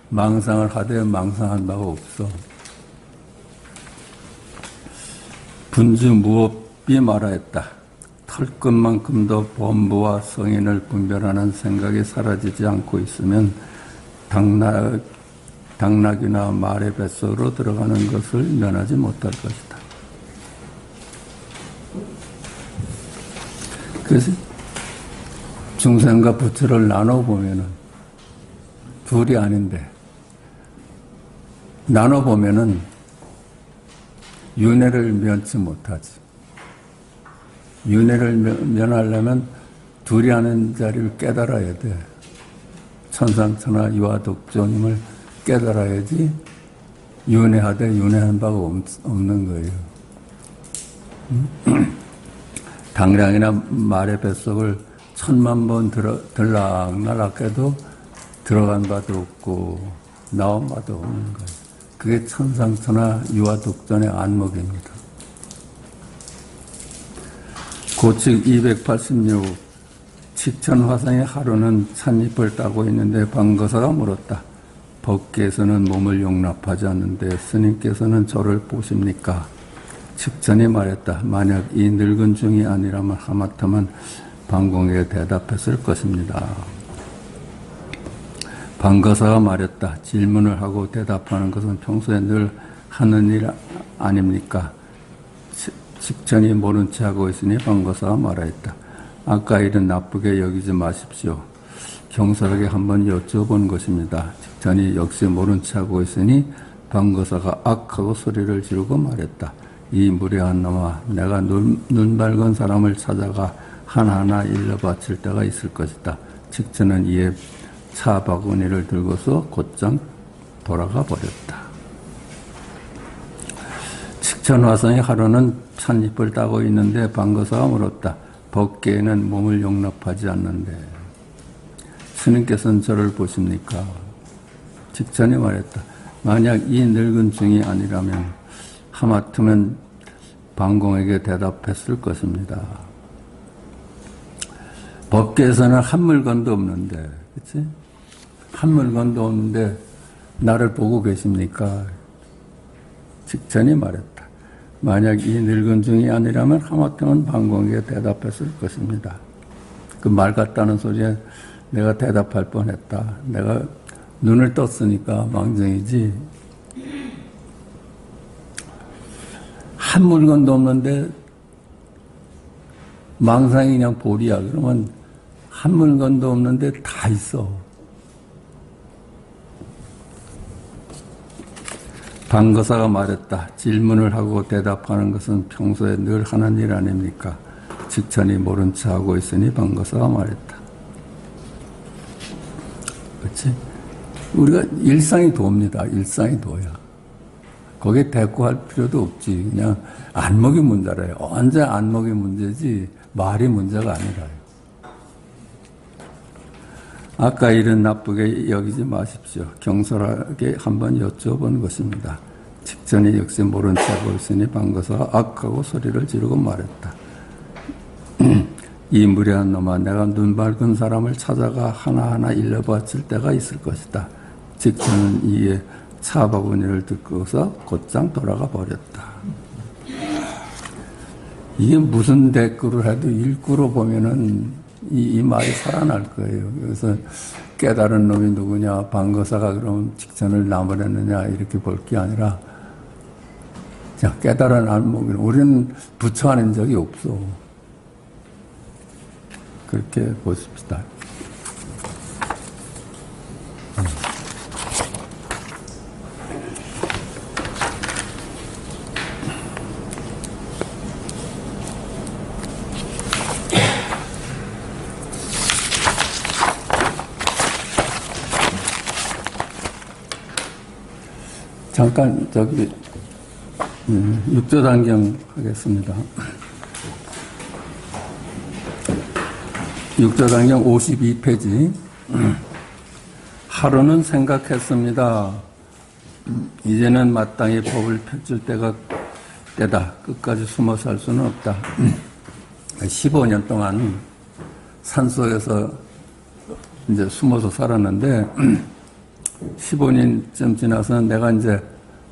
망상을 하되 망상한 바가 없어. 분주 무업이 말하였다. 털끝만큼도 범부와 성인을 분별하는 생각이 사라지지 않고 있으면 당나귀나 말의 뱃속으로 들어가는 것을 면하지 못할 것이다. 그래서 중생과 부처를 나눠보면은 둘이 아닌데 나눠보면은 윤회를 면치 못하지. 윤회를 면하려면 둘이 아는 자리를 깨달아야 돼. 천상천하 유아독존임을 깨달아야지 윤회하되 윤회한 바가 없는 거예요. 당량이나 말의 뱃속을 1000만 번 들락날락해도 들어간 바도 없고 나온 바도 없는 거예요. 그게 천상천하 유아독존의 안목입니다. 고칙 286 칙천화상의 하루는 찻잎을 따고 있는데 방거사가 물었다. 법계에서는 몸을 용납하지 않는데 스님께서는 저를 보십니까? 칙천이 말했다. 만약 이 늙은 중이 아니라면 하마터면 방공에게 대답했을 것입니다. 방거사가 말했다. 질문을 하고 대답하는 것은 평소에 늘 하는 일 아닙니까? 칙천이 모른 채 하고 있으니 방거사가 말했다. 아까 일은 나쁘게 여기지 마십시오. 경솔하게 한번 여쭤본 것입니다. 칙천이 역시 모른 채 하고 있으니 방거사가 악하고 소리를 지르고 말했다. 이 무례한 놈아, 내가 눈 밝은 사람을 찾아가 하나하나 일러 바칠 때가 있을 것이다. 칙천은 이에 차 바구니를 들고서 곧장 돌아가 버렸다. 칙천화상의 하루는 찻잎을 따고 있는데 방거사가 물었다. 법계에는 몸을 용납하지 않는데 스님께서는 저를 보십니까? 직전에 말했다. 만약 이 늙은 중이 아니라면 하마터면 방공에게 대답했을 것입니다. 법계에서는 한 물건도 없는데, 그치? 한 물건도 없는데 나를 보고 계십니까? 직전에 말했다. 만약 이 늙은 중이 아니라면 하마터면 방공에게 대답했을 것입니다. 그 말 같다는 소리에 내가 대답할 뻔했다. 내가 눈을 떴으니까 망정이지. 한 물건도 없는데 망상이 그냥 볼이야. 그러면 한 물건도 없는데 다 있어. 방거사가 말했다. 질문을 하고 대답하는 것은 평소에 늘 하는 일 아닙니까? 직천이 모른 체 하고 있으니 방거사가 말했다. 그렇지? 우리가 일상이 도입니다. 일상이 도야. 거기에 대꾸할 필요도 없지. 그냥 안목이 문제래요. 언제 안목이 문제지 말이 문제가 아니라요. 아까 일은 나쁘게 여기지 마십시오. 경솔하게 한번 여쭤본 것입니다. 직전에 역시 모른 체 하고 있으니 방거사가 악하고 소리를 지르고 말했다. 이 무례한 놈아, 내가 눈 밝은 사람을 찾아가 하나하나 일러바칠 때가 있을 것이다. 직전은 이에 차바구니를 듣고서 곧장 돌아가 버렸다. 이게 무슨 대꾸를 해도 일구로 보면은 이 말이 살아날 거예요. 그래서 깨달은 놈이 누구냐, 방거사가 그럼 직전을 나무랬느냐 이렇게 볼 게 아니라 그냥 깨달은 안목이 우리는 부처하는 적이 없어. 그렇게 보십시다. 잠깐 저기 육조단경 하겠습니다. 육조단경 52페이지. 하루는 생각했습니다. 이제는 마땅히 법을 펼칠 때다. 끝까지 숨어 살 수는 없다. 15년 동안 산속에서 이제 숨어서 살았는데 15년쯤 지나서 내가 이제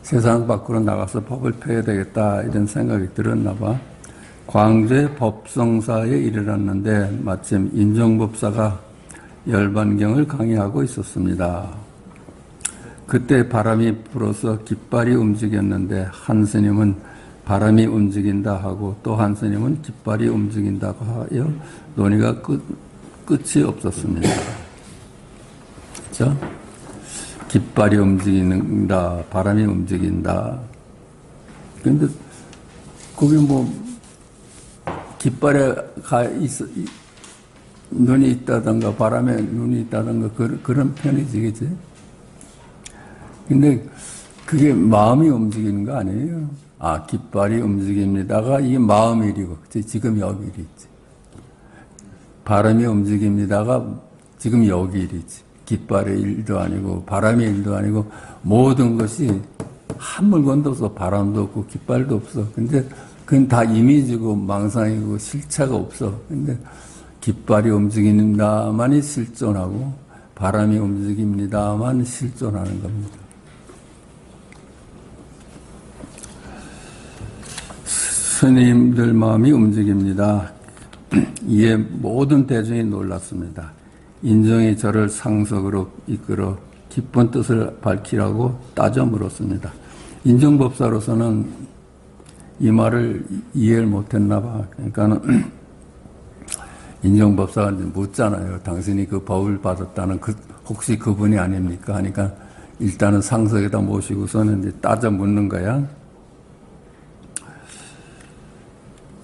세상 밖으로 나가서 법을 펴야 되겠다 이런 생각이 들었나 봐. 광주의 법성사에 이르렀는데 마침 인종법사가 열반경을 강의하고 있었습니다. 그때 바람이 불어서 깃발이 움직였는데 한 스님은 바람이 움직인다 하고 또 한 스님은 깃발이 움직인다고 하여 논의가 끝이 없었습니다. 그렇죠? 깃발이 움직인다, 바람이 움직인다. 그런데 거기 뭐 깃발에 눈이 있다던가 바람에 눈이 있다던가 그런 편이지, 그치? 근데 그게 마음이 움직이는 거 아니에요? 아, 깃발이 움직입니다가 이게 마음 일이고, 그치? 지금 여기 일이지. 바람이 움직입니다가 지금 여기 일이지. 깃발의 일도 아니고 바람의 일도 아니고 모든 것이 한 물건도 없어. 바람도 없고 깃발도 없어. 근데 그건 다 이미지고 망상이고 실체가 없어. 근데 깃발이 움직입니다만이 실존하고 바람이 움직입니다만 실존하는 겁니다. 스님들 마음이 움직입니다. 이에 모든 대중이 놀랐습니다. 인정이 저를 상석으로 이끌어 깊은 뜻을 밝히라고 따져 물었습니다. 인정법사로서는 이 말을 이해를 못했나 봐. 그러니까 인정법사가 묻잖아요. 당신이 그 법을 받았다는 혹시 그분이 아닙니까? 하니까 일단은 상석에다 모시고서는 이제 따져 묻는 거야.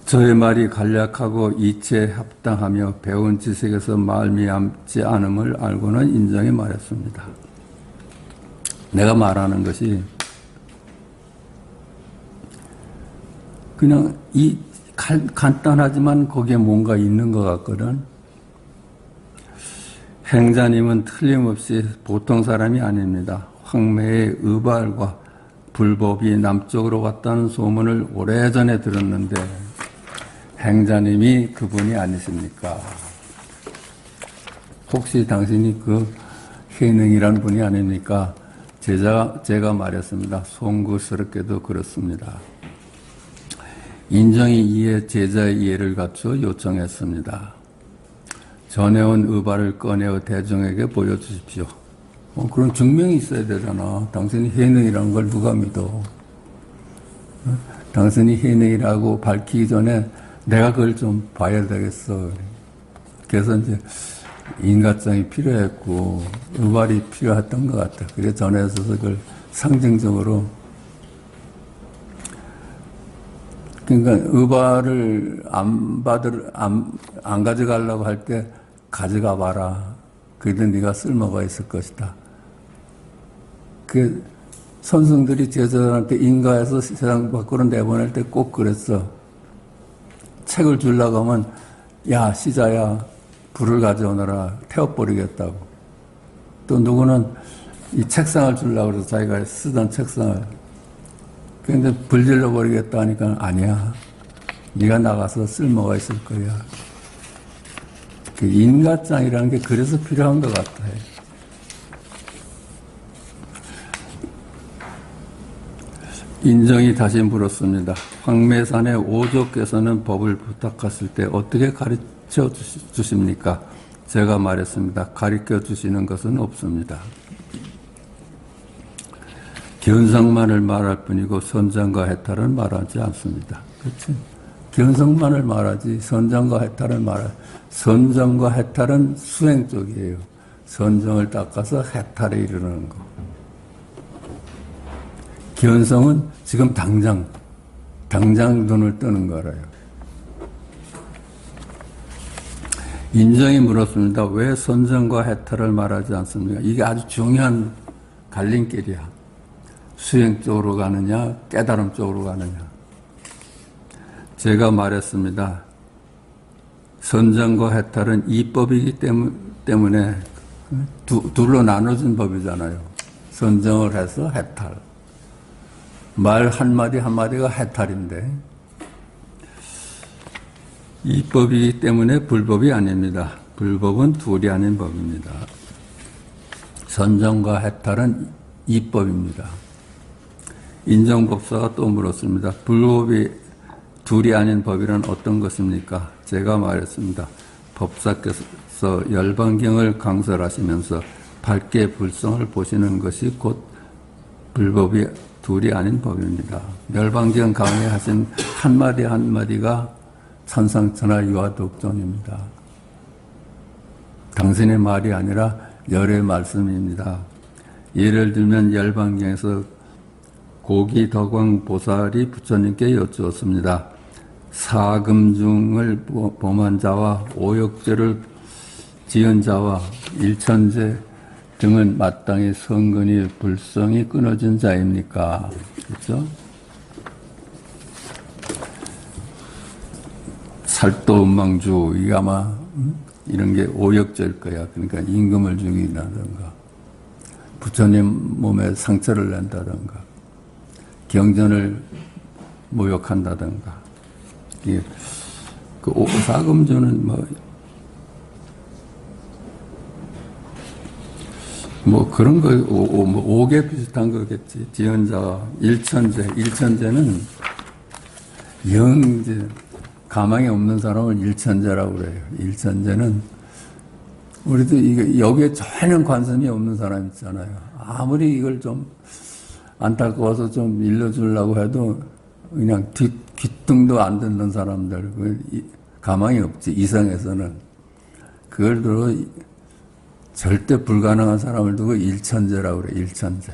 저의 말이 간략하고 이치에 합당하며 배운 지식에서 말미암지 않음을 알고는 인정이 말했습니다. 내가 말하는 것이 그냥 이 간단하지만 거기에 뭔가 있는 것 같거든. 행자님은 틀림없이 보통 사람이 아닙니다. 황매의 의발과 불법이 남쪽으로 왔다는 소문을 오래전에 들었는데 행자님이 그분이 아니십니까? 혹시 당신이 그 해능이라는 분이 아닙니까? 제가 말했습니다. 송구스럽게도 그렇습니다. 인정이 이에 제자의 이해를 갖추어 요청했습니다. 전해온 의발을 꺼내어 대중에게 보여주십시오. 그런 증명이 있어야 되잖아. 당신이 해능이라는 걸 누가 믿어? 당신이 해능이라고 밝히기 전에 내가 그걸 좀 봐야 되겠어. 그래서 이제 인가장이 필요했고 의발이 필요했던 것 같아. 그래서 전해서 그걸 상징적으로, 그러니까 의발을 안 가져가려고 할 때 가져가 봐라. 그래도 네가 쓸모가 있을 것이다. 그 선생들이 제자들한테 인가해서 세상 밖으로 내보낼 때 꼭 그랬어. 책을 주려고 하면 야 시자야 불을 가져오너라 태워버리겠다고. 또 누구는 이 책상을 주려고 해서 자기가 쓰던 책상을, 근데 불 질러버리겠다 하니까 아니야. 네가 나가서 쓸모가 있을 거야. 그 인가장이라는 게 그래서 필요한 것 같아요. 인정이 다시 물었습니다. 황매산의 오조께서는 법을 부탁했을 때 어떻게 가르쳐 주십니까? 제가 말했습니다. 가르쳐 주시는 것은 없습니다. 견성만을 말할 뿐이고 선장과 해탈은 말하지 않습니다. 그렇지? 견성만을 말하지 선정과 해탈은 선정과 해탈은 수행 쪽이에요. 선정을 닦아서 해탈에 이르는 거. 견성은 지금 당장 눈을 뜨는 거라요. 인정이 물었습니다. 왜 선정과 해탈을 말하지 않습니까? 이게 아주 중요한 갈림길이야. 수행 쪽으로 가느냐, 깨달음 쪽으로 가느냐. 제가 말했습니다. 선정과 해탈은 이법이기 때문에 둘로 나눠진 법이잖아요. 선정을 해서 해탈. 말 한마디 한마디가 해탈인데 이법이기 때문에 불법이 아닙니다. 불법은 둘이 아닌 법입니다. 선정과 해탈은 이법입니다. 인정법사가 또 물었습니다. 불법이 둘이 아닌 법이란 어떤 것입니까? 제가 말했습니다. 법사께서 열반경을 강설하시면서 밝게 불성을 보시는 것이 곧 불법이 둘이 아닌 법입니다. 열반경 강의하신 한마디 한마디가 천상천하 유화독존입니다. 당신의 말이 아니라 열의 말씀입니다. 예를 들면 열반경에서 고기덕왕 보살이 부처님께 여쭈었습니다. 사금중을 범한 자와 오욕죄를 지은 자와 일천제 등은 마땅히 성근이 불성이 끊어진 자입니까? 그렇죠? 살도음망주, 이게 아마 이런 게 오역죄일 거야. 그러니까 임금을 죽인다든가 부처님 몸에 상처를 낸다든가 경전을 모욕한다든가. 이게 그 사금주는 뭐 그런 거, 옥에 비슷한 거겠지. 지연자와 일천제는 이제 가망이 없는 사람을 일천제라고 그래요. 일천제는 우리도 이게 여기에 전혀 관심이 없는 사람 있잖아요. 아무리 이걸 좀 안타까워서 좀 일러주려고 해도 그냥 귀등도 안 듣는 사람들, 가망이 없지. 이성에서는 그걸 들어 절대 불가능한 사람을 두고 일천제라고 그래. 일천제.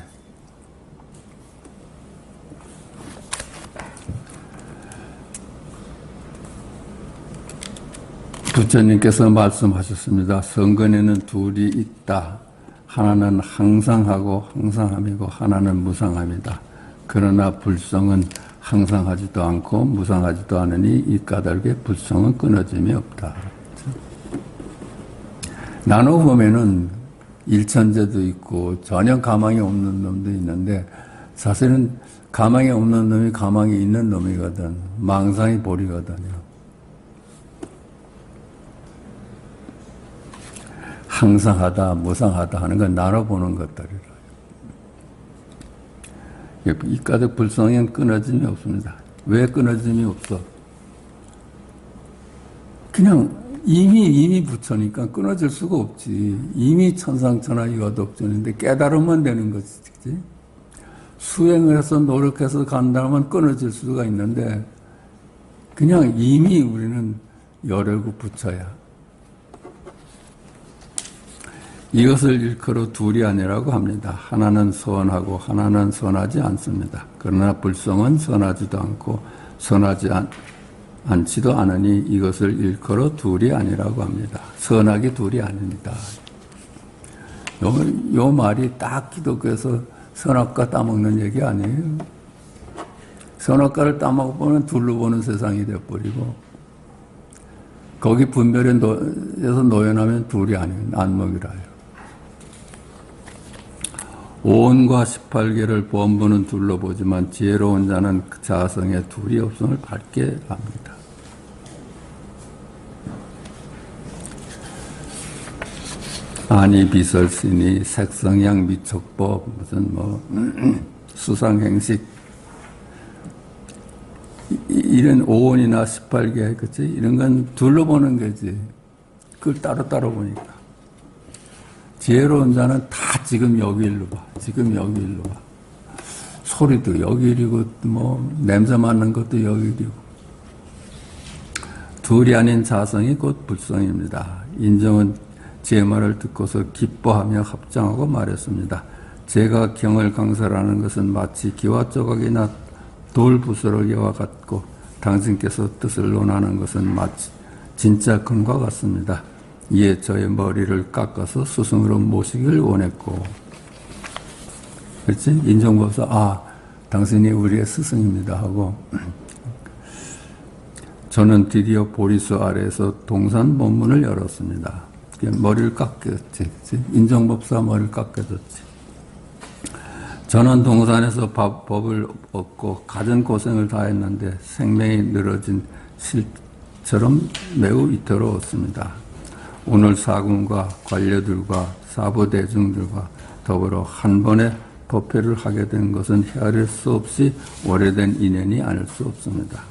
부처님께서 말씀하셨습니다. 성근에는 둘이 있다. 하나는 항상하고 항상함이고 하나는 무상함이다. 그러나 불성은 항상하지도 않고 무상하지도 않으니 이 까닭에 불성은 끊어짐이 없다. 나눠보면은 일천재도 있고 전혀 가망이 없는 놈도 있는데 사실은 가망이 없는 놈이 가망이 있는 놈이거든. 망상이 보리거든요. 항상하다, 무상하다 하는 건 나눠보는 것들이라. 이가득 불성엔 끊어짐이 없습니다. 왜 끊어짐이 없어? 그냥 이미 부처니까 끊어질 수가 없지. 이미 천상천하 이화독존인데 깨달으면 되는 거지. 수행을 해서 노력해서 간다면 끊어질 수가 있는데 그냥 이미 우리는 열애고 부처야. 이것을 일컬어 둘이 아니라고 합니다. 하나는 선하고 하나는 선하지 않습니다. 그러나 불성은 선하지도 않고 선하지 않지도 않으니 이것을 일컬어 둘이 아니라고 합니다. 선악이 둘이 아닙니다. 요 말이 딱 기독교에서 선악과 따먹는 얘기 아니에요. 선악과를 따먹으면 둘로 보는 세상이 돼버리고 거기 분별에서 노연하면 둘이 아닌 안목이라요. 오온과 18개를 범부는 둘로 보지만 지혜로운 자는 그 자성에 둘이 없음을 밝게 합니다. 아니 비설신이 색성향 미촉법 무슨 수상행식 이런 오온이나 18개 그치 이런 건 둘로 보는 거지. 그걸 따로따로 보니까 지혜로운 자는 다 지금 여기 일로 봐. 지금 여기 일로 봐. 소리도 여기 일이고 냄새 맡는 것도 여기 일이고 둘이 아닌 자성이 곧 불성입니다. 인정은 제 말을 듣고서 기뻐하며 합장하고 말했습니다. 제가 경을 강설하는 것은 마치 기와 조각이나 돌 부스러기와 같고 당신께서 뜻을 논하는 것은 마치 진짜 금과 같습니다. 이에 저의 머리를 깎아서 스승으로 모시길 원했고 그렇지? 인정법사 당신이 우리의 스승입니다 하고 저는 드디어 보리수 아래에서 동산 법문을 열었습니다. 머리를 깎였지. 인정법사 머리를 깎여줬지. 저는 동산에서 법을 얻고 갖은 고생을 다했는데 생명이 늘어진 실처럼 매우 위태로웠습니다. 오늘 사군과 관료들과 사부대중들과 더불어 한 번에 법회를 하게 된 것은 헤아릴 수 없이 오래된 인연이 아닐 수 없습니다.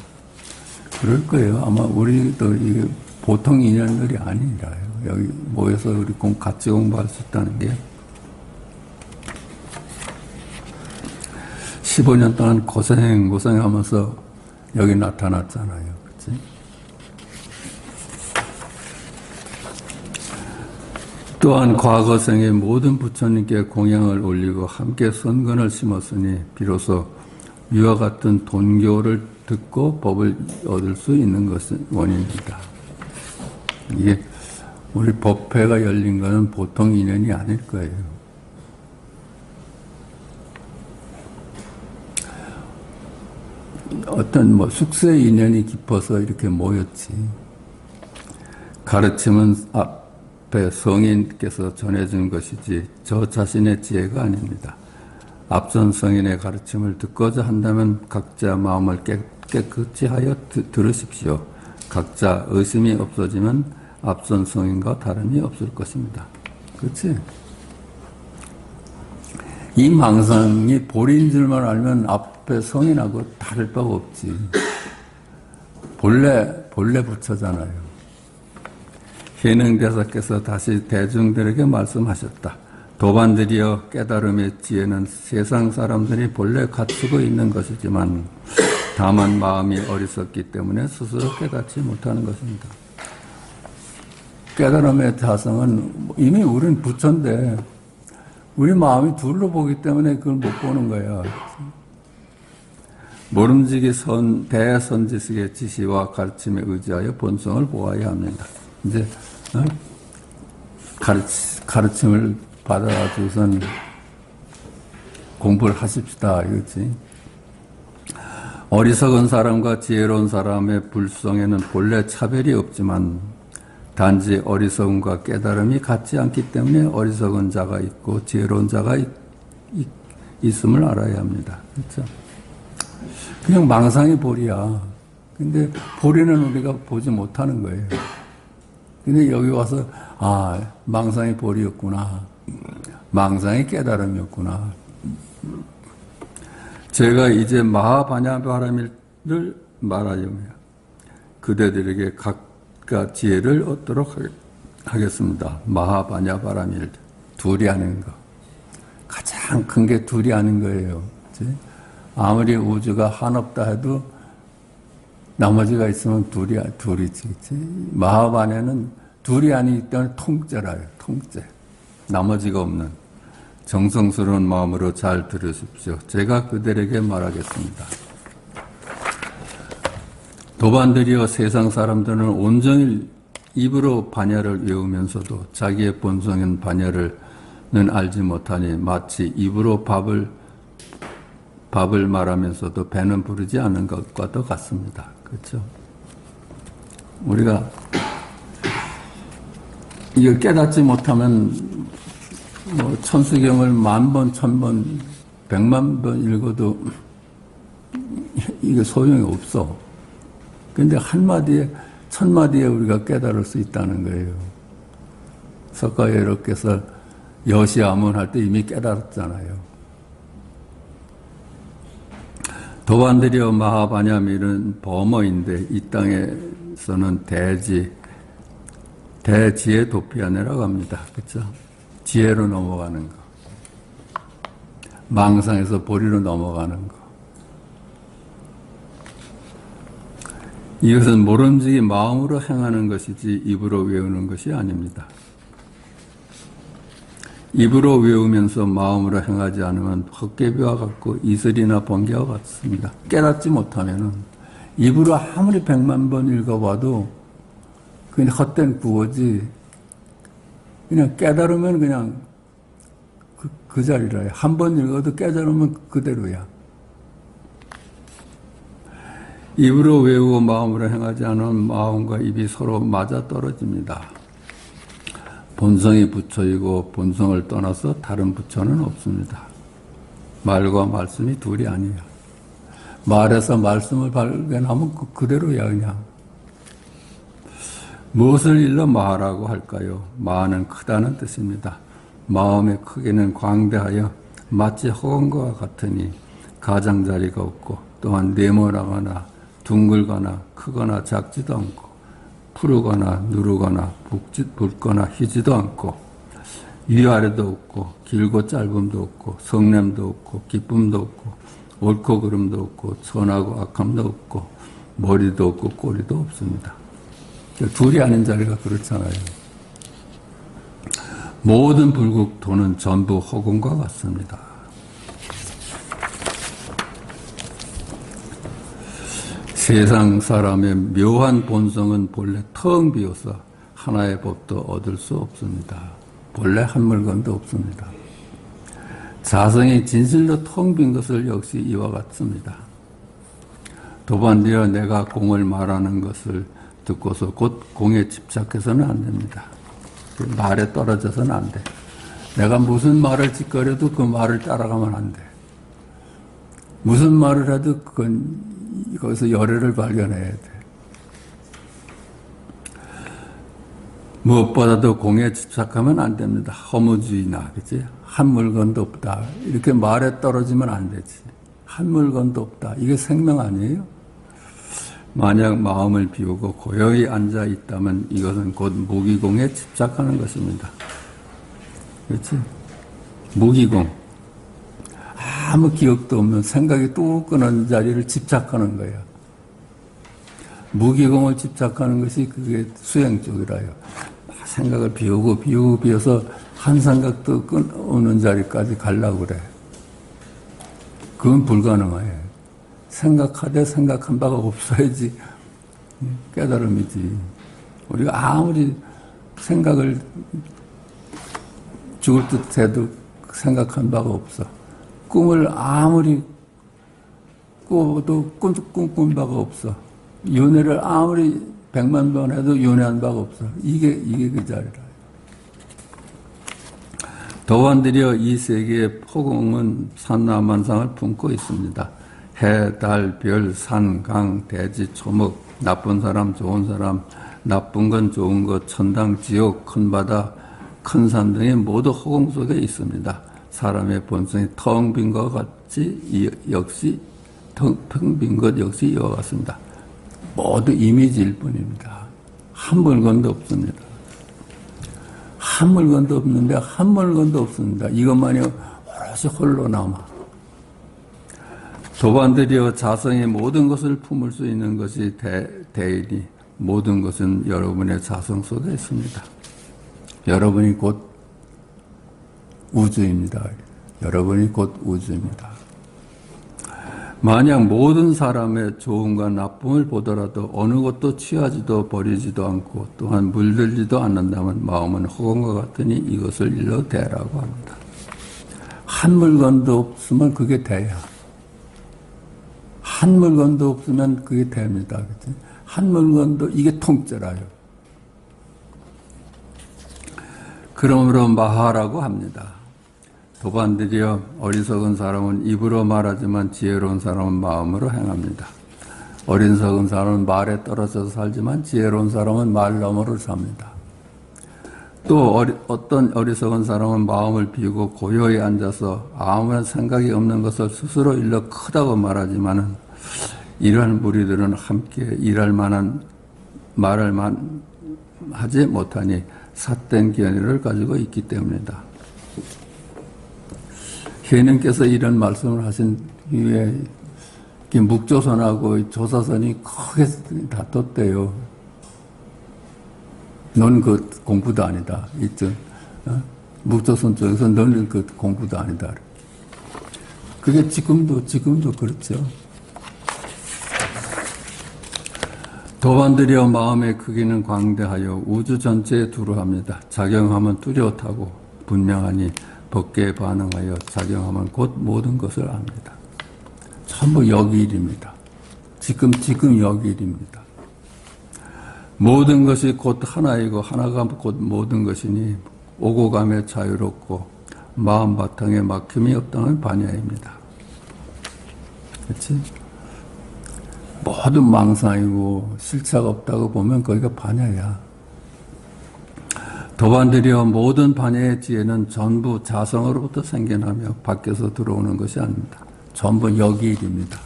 그럴 거예요. 아마 우리도 이게 보통 인연들이 아니라요. 여기 모여서 우리 같이 공부할 수 있다는 게 15년 동안 고생하면서 여기 나타났잖아요. 그렇지? 또한 과거생의 모든 부처님께 공양을 올리고 함께 선근을 심었으니 비로소 위와 같은 돈교를 듣고 법을 얻을 수 있는 것은 원인입니다. 이게 우리 법회가 열린 것은 보통 인연이 아닐 거예요. 어떤 숙세 인연이 깊어서 이렇게 모였지. 가르침은 앞에 성인께서 전해준 것이지 저 자신의 지혜가 아닙니다. 앞선 성인의 가르침을 듣고자 한다면 각자 마음을 깨끗이 하여 들으십시오. 각자 의심이 없어지면 앞선 성인과 다름이 없을 것입니다. 그렇지? 이 망상이 보리인 줄만 알면 앞에 성인하고 다를 바가 없지. 본래 부처잖아요. 희능대사께서 다시 대중들에게 말씀하셨다. 도반들이여 깨달음의 지혜는 세상 사람들이 본래 갖추고 있는 것이지만 다만 마음이 어리석기 때문에 스스로 깨닫지 못하는 것입니다. 깨달음의 자성은 이미 우리는 부처인데 우리 마음이 둘로 보기 때문에 그걸 못 보는 거야. 모름지기 대선지식의 지시와 가르침에 의지하여 본성을 보아야 합니다. 이제 가르침을 받아가지고선 공부를 하십시다 이거지. 어리석은 사람과 지혜로운 사람의 불성에는 본래 차별이 없지만 단지 어리석음과 깨달음이 같지 않기 때문에 어리석은 자가 있고 지혜로운 자가 있음을 알아야 합니다. 그렇죠? 그냥 망상의 볼이야. 근데 볼에는 우리가 보지 못하는 거예요. 근데 여기 와서 망상의 볼이었구나. 망상의 깨달음이었구나. 제가 이제 마하바냐바라밀을 말하려면 그대들에게 각각 지혜를 얻도록 하겠습니다. 마하바냐바라밀, 둘이 하는 거. 가장 큰 게 둘이 하는 거예요. 그치? 아무리 우주가 한없다 해도 나머지가 있으면 둘이지. 그치? 마하바냐는 둘이 아니기 때문에 통째라요. 통째. 나머지가 없는 정성스러운 마음으로 잘 들으십시오. 제가 그들에게 말하겠습니다. 도반들이여 세상 사람들은 온전히 입으로 반야를 외우면서도 자기의 본성인 반야는 알지 못하니 마치 입으로 밥을 말하면서도 배는 부르지 않는 것과도 같습니다. 그렇죠? 우리가 이걸 깨닫지 못하면 천수경을 10,000번, 1,000번, 100만 번 읽어도 이게 소용이 없어. 근데 한마디에 1000마디에 우리가 깨달을 수 있다는 거예요. 석가예로께서 여시아문 할 때 이미 깨달았잖아요. 도반들이여 마하바냐밀은 범어인데 이 땅에서는 대지혜 도피아네라고 합니다. 그렇죠? 지혜로 넘어가는 거. 망상에서 보리로 넘어가는 거. 이것은 모름지기 마음으로 행하는 것이지 입으로 외우는 것이 아닙니다. 입으로 외우면서 마음으로 행하지 않으면 헛개비와 같고 이슬이나 번개와 같습니다. 깨닫지 못하면은 입으로 아무리 100만 번 읽어봐도 그냥 헛된 구호지. 그냥 깨달으면 그냥 그 자리라요. 한 번 읽어도 깨달으면 그대로야. 입으로 외우고 마음으로 행하지 않으면 마음과 입이 서로 맞아 떨어집니다. 본성이 부처이고 본성을 떠나서 다른 부처는 없습니다. 말과 말씀이 둘이 아니에요. 말에서 말씀을 발견하면 그대로야 그냥. 무엇을 일러 마하라고 할까요? 마하는 크다는 뜻입니다. 마음의 크기는 광대하여 마치 허공과 같으니 가장자리가 없고 또한 네모나거나 둥글거나 크거나 작지도 않고 푸르거나 누르거나 붉거나 희지도 않고 위아래도 없고 길고 짧음도 없고 성냄도 없고 기쁨도 없고 옳고 그름도 없고 선하고 악함도 없고 머리도 없고 꼬리도 없습니다. 둘이 아닌 자리가 그렇잖아요. 모든 불국토는 전부 허공과 같습니다. 세상 사람의 묘한 본성은 본래 텅 비어서 하나의 법도 얻을 수 없습니다. 본래 한 물건도 없습니다. 자성이 진실로 텅 빈 것을 역시 이와 같습니다. 도반디어 내가 공을 말하는 것을 듣고서 곧 공에 집착해서는 안 됩니다. 말에 떨어져서는 안 돼. 내가 무슨 말을 짓거려도 그 말을 따라가면 안 돼. 무슨 말을 해도 그건 거기서 열애를 발견해야 돼. 무엇보다도 공에 집착하면 안 됩니다. 허무주의나, 그치? 한 물건도 없다. 이렇게 말에 떨어지면 안 되지. 한 물건도 없다. 이게 생명 아니에요? 만약 마음을 비우고 고요히 앉아 있다면 이것은 곧 무기공에 집착하는 것입니다. 그렇지? 무기공. 아무 기억도 없는 생각이 뚝 끊어진 자리를 집착하는 거예요. 무기공을 집착하는 것이 그게 수행 쪽이라요. 생각을 비워서 한 생각도 끊어오는 자리까지 가려고 그래. 그건 불가능해요. 생각하되 생각한 바가 없어야지 깨달음이지. 우리가 아무리 생각을 죽을 듯 해도 생각한 바가 없어. 꿈을 아무리 꿔도 꿈꾼 바가 없어. 윤회를 아무리 100만 번 해도 윤회한 바가 없어. 이게 그 자리라. 도반드려 이 세계의 포공은 산나만상을 품고 있습니다. 해, 달, 별, 산, 강, 대지, 초목, 나쁜 사람, 좋은 사람, 나쁜 건 좋은 것, 천당, 지옥, 큰 바다, 큰 산 등이 모두 허공 속에 있습니다. 사람의 본성이 텅 빈 것 같이 역시 텅 빈 것 역시 이와 같습니다. 모두 이미지일 뿐입니다. 한 물건도 없습니다. 한 물건도 없는데 한 물건도 없습니다. 이것만이 오롯이 홀로 남아. 도반드려 자성의 모든 것을 품을 수 있는 것이 대인이 모든 것은 여러분의 자성 속에 있습니다. 여러분이 곧 우주입니다. 여러분이 곧 우주입니다. 만약 모든 사람의 좋음과 나쁨을 보더라도 어느 것도 취하지도 버리지도 않고 또한 물들지도 않는다면 마음은 허공과 같으니 이것을 일러 대라고 합니다. 한 물건도 없으면 그게 대야. 한 물건도 없으면 그게 대입니다. 그치? 한 물건도 이게 통째라요. 그러므로 마하라고 합니다. 도반드려 어리석은 사람은 입으로 말하지만 지혜로운 사람은 마음으로 행합니다. 어리석은 사람은 말에 떨어져서 살지만 지혜로운 사람은 말 너머로 삽니다. 또 어떤 어리석은 사람은 마음을 비우고 고요히 앉아서 아무런 생각이 없는 것을 스스로 일러 크다고 말하지만은 이러한 무리들은 함께 일할 만한 말을 하지 못하니 삿된 견해를 가지고 있기 때문이다. 회님께서 이런 말씀을 하신 이후에 묵조선하고 조사선이 크게 다퉜대요. 넌 그 공부도 아니다. 이쪽 묵조선 쪽에서 너는 그 공부도 아니다. 그게 지금도 그렇죠. 도반드려 마음의 크기는 광대하여 우주 전체에 두루합니다. 작용하면 뚜렷하고 분명하니 법계에 반응하여 작용하면 곧 모든 것을 압니다. 전부 여기일입니다. 지금 여기일입니다. 모든 것이 곧 하나이고 하나가 곧 모든 것이니 오고 감에 자유롭고 마음 바탕에 막힘이 없다는 반야입니다. 그렇지? 모든 망상이고 실체가 없다고 보면 거기가 반야야. 도반드려 모든 반야의 지혜는 전부 자성으로부터 생겨나며 밖에서 들어오는 것이 아닙니다. 전부 여기일입니다.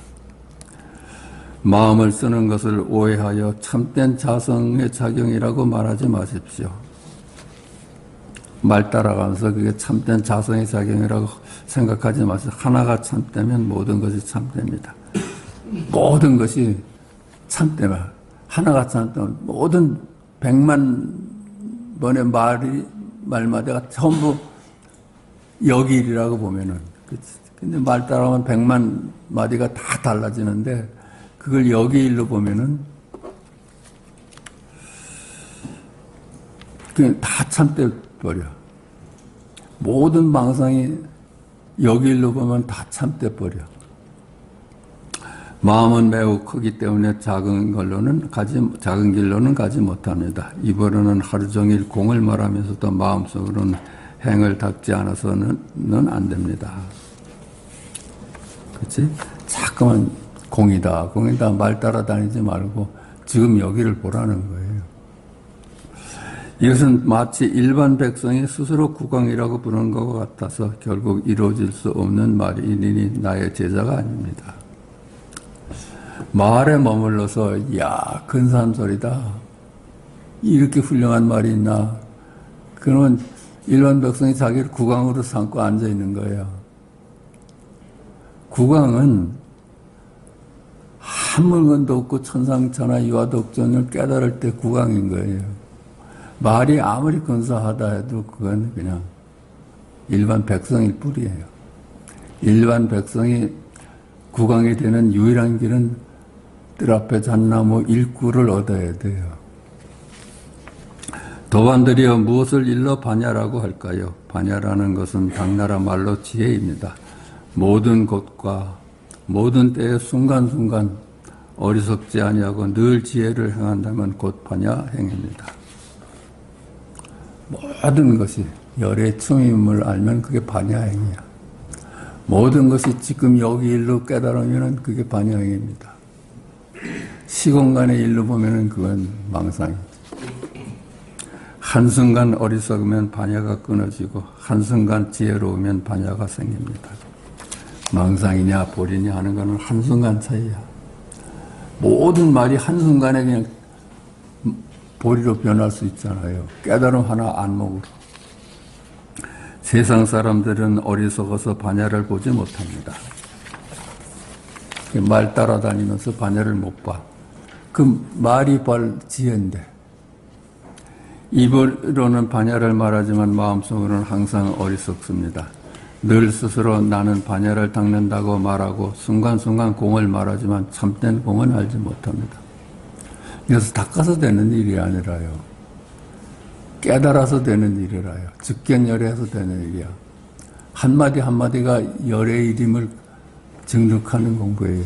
마음을 쓰는 것을 오해하여 참된 자성의 작용이라고 말하지 마십시오. 말 따라가면서 그게 참된 자성의 작용이라고 생각하지 마세요. 하나가 참되면 모든 것이 참됩니다. 모든 것이 참되면 하나가 참되면 모든 100만 번의 말마다가 전부 여기일이라고 보면은 근데 말 따라가면 100만 마디가 다 달라지는데 그걸 여기일로 보면은 그냥 다 참돼 버려. 모든 망상이 여기일로 보면 다 참돼 버려. 마음은 매우 크기 때문에 작은 길로는 가지 못합니다. 입으로는 하루 종일 공을 말하면서도 마음속으로는 행을 닦지 않아서는 안 됩니다. 그렇지? 자꾸만 공이다 말 따라다니지 말고 지금 여기를 보라는 거예요. 이것은 마치 일반 백성이 스스로 국왕이라고 부르는 것과 같아서 결국 이루어질 수 없는 말이니 나의 제자가 아닙니다. 말에 머물러서 야 근사한 소리다. 이렇게 훌륭한 말이 있나. 그러면 일반 백성이 자기를 국왕으로 삼고 앉아있는 거예요. 국왕은 한 물건도 없고 천상천하 유화독존을 깨달을 때 국왕인 거예요. 말이 아무리 근사하다 해도 그건 그냥 일반 백성일 뿐이에요. 일반 백성이 국왕이 되는 유일한 길은 뜰 앞에 잣나무 일구를 얻어야 돼요. 도반드려 무엇을 일러 반야라고 할까요? 반야라는 것은 당나라 말로 지혜입니다. 모든 곳과 모든 때의 순간순간 어리석지 아니하고 늘 지혜를 행한다면 곧 반야 행입니다. 모든 것이 열의 충임을 알면 그게 반야 행이야. 모든 것이 지금 여기 일로 깨달으면 그게 반야 행입니다. 시공간의 일로 보면은 그건 망상이지. 한순간 어리석으면 반야가 끊어지고 한순간 지혜로우면 반야가 생깁니다. 망상이냐 보리냐 하는 것은 한순간 차이야. 모든 말이 한순간에 그냥 보리로 변할 수 있잖아요. 깨달음 하나 안목으로. 세상 사람들은 어리석어서 반야를 보지 못합니다. 말 따라다니면서 반야를 못 봐. 그 말이 벌 지혜인데 입으로는 반야를 말하지만 마음속으로는 항상 어리석습니다. 늘 스스로 나는 반야를 닦는다고 말하고 순간순간 공을 말하지만 참된 공은 알지 못합니다. 그래서 닦아서 되는 일이 아니라요. 깨달아서 되는 일이라요. 즉견열애해서 되는 일이야. 한마디 한마디가 열의 일임을 증득하는 공부예요.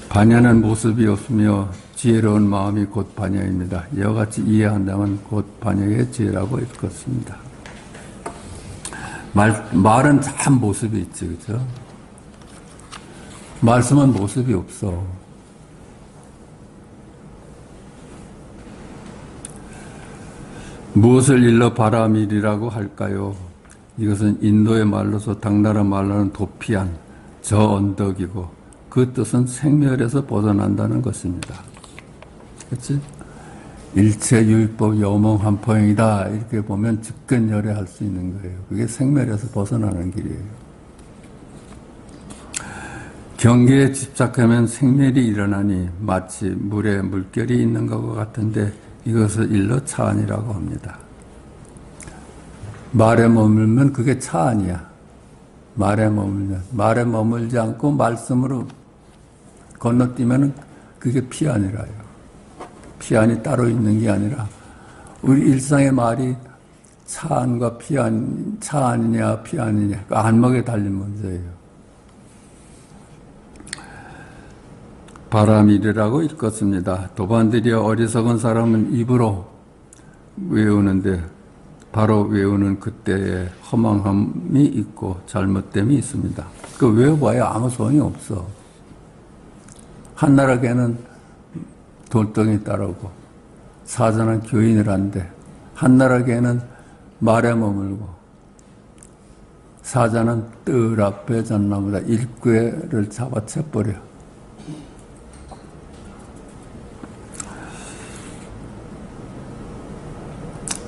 반야는 모습이 없으며 지혜로운 마음이 곧 반야입니다. 이와 같이 이해한다면 곧 반야의 지혜라고 읽었습니다. 말은 참 모습이 있지, 그죠? 말씀은 모습이 없어. 무엇을 일러 바람일이라고 할까요? 이것은 인도의 말로서 당나라 말로는 도피한 저 언덕이고 그 뜻은 생멸에서 벗어난다는 것입니다. 그렇지? 일체 유익법 여몽한포행이다 이렇게 보면 즉견열애할 수 있는 거예요. 그게 생멸에서 벗어나는 길이에요. 경계에 집착하면 생멸이 일어나니 마치 물에 물결이 있는 것과 같은데 이것을 일러 차안이라고 합니다. 말에 머물면 그게 차안이야. 말에 머물면. 말에 머물지 않고 말씀으로 건너뛰면 그게 피안이라요. 피안이 따로 있는 게 아니라 우리 일상의 말이 차안과 피안, 차안이냐 피안이냐 그 안목에 달린 문제예요. 바람이라고 읽었습니다. 도반들이여 어리석은 사람은 입으로 외우는데 바로 외우는 그때에 허망함이 있고 잘못됨이 있습니다. 그 외워봐야 아무 소용이 없어. 한나라 개는 돌덩이 따르고 사자는 교인을 한데 한나라 개는 말에 머물고 사자는 뜰 앞에 잣나무다 일괴를 잡아채버려.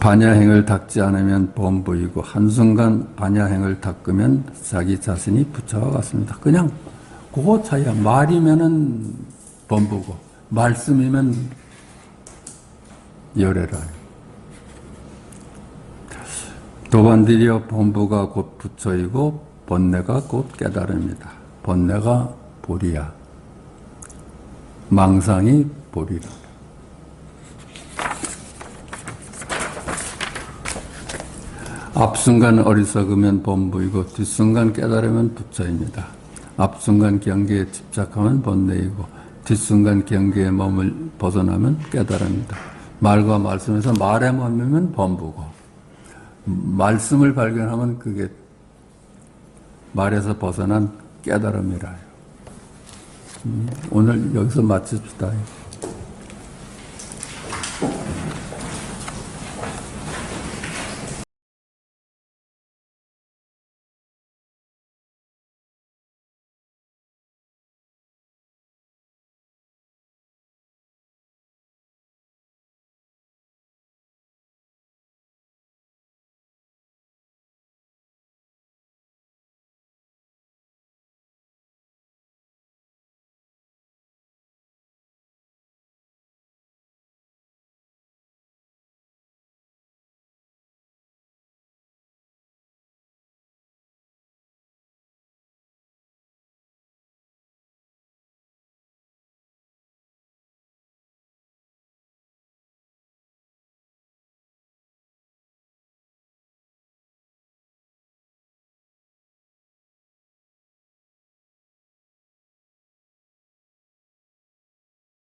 반야행을 닦지 않으면 범부이고 한순간 반야행을 닦으면 자기 자신이 부처와 같습니다. 그냥 그거 차이야. 말이면은 범부고 말씀이면 열애라. 도반들이여 범부가 곧 부처이고 번뇌가 곧 깨달음이다. 번뇌가 보리야. 망상이 보리라. 앞순간 어리석으면 범부이고 뒷순간 깨달으면 부처입니다. 앞순간 경계에 집착하면 번뇌이고 뒷순간 경계에 머물 벗어나면 깨달음이다. 말과 말씀에서 말에 머물면 범부고 말씀을 발견하면 그게 말에서 벗어난 깨달음이라요. 오늘 여기서 마칩시다.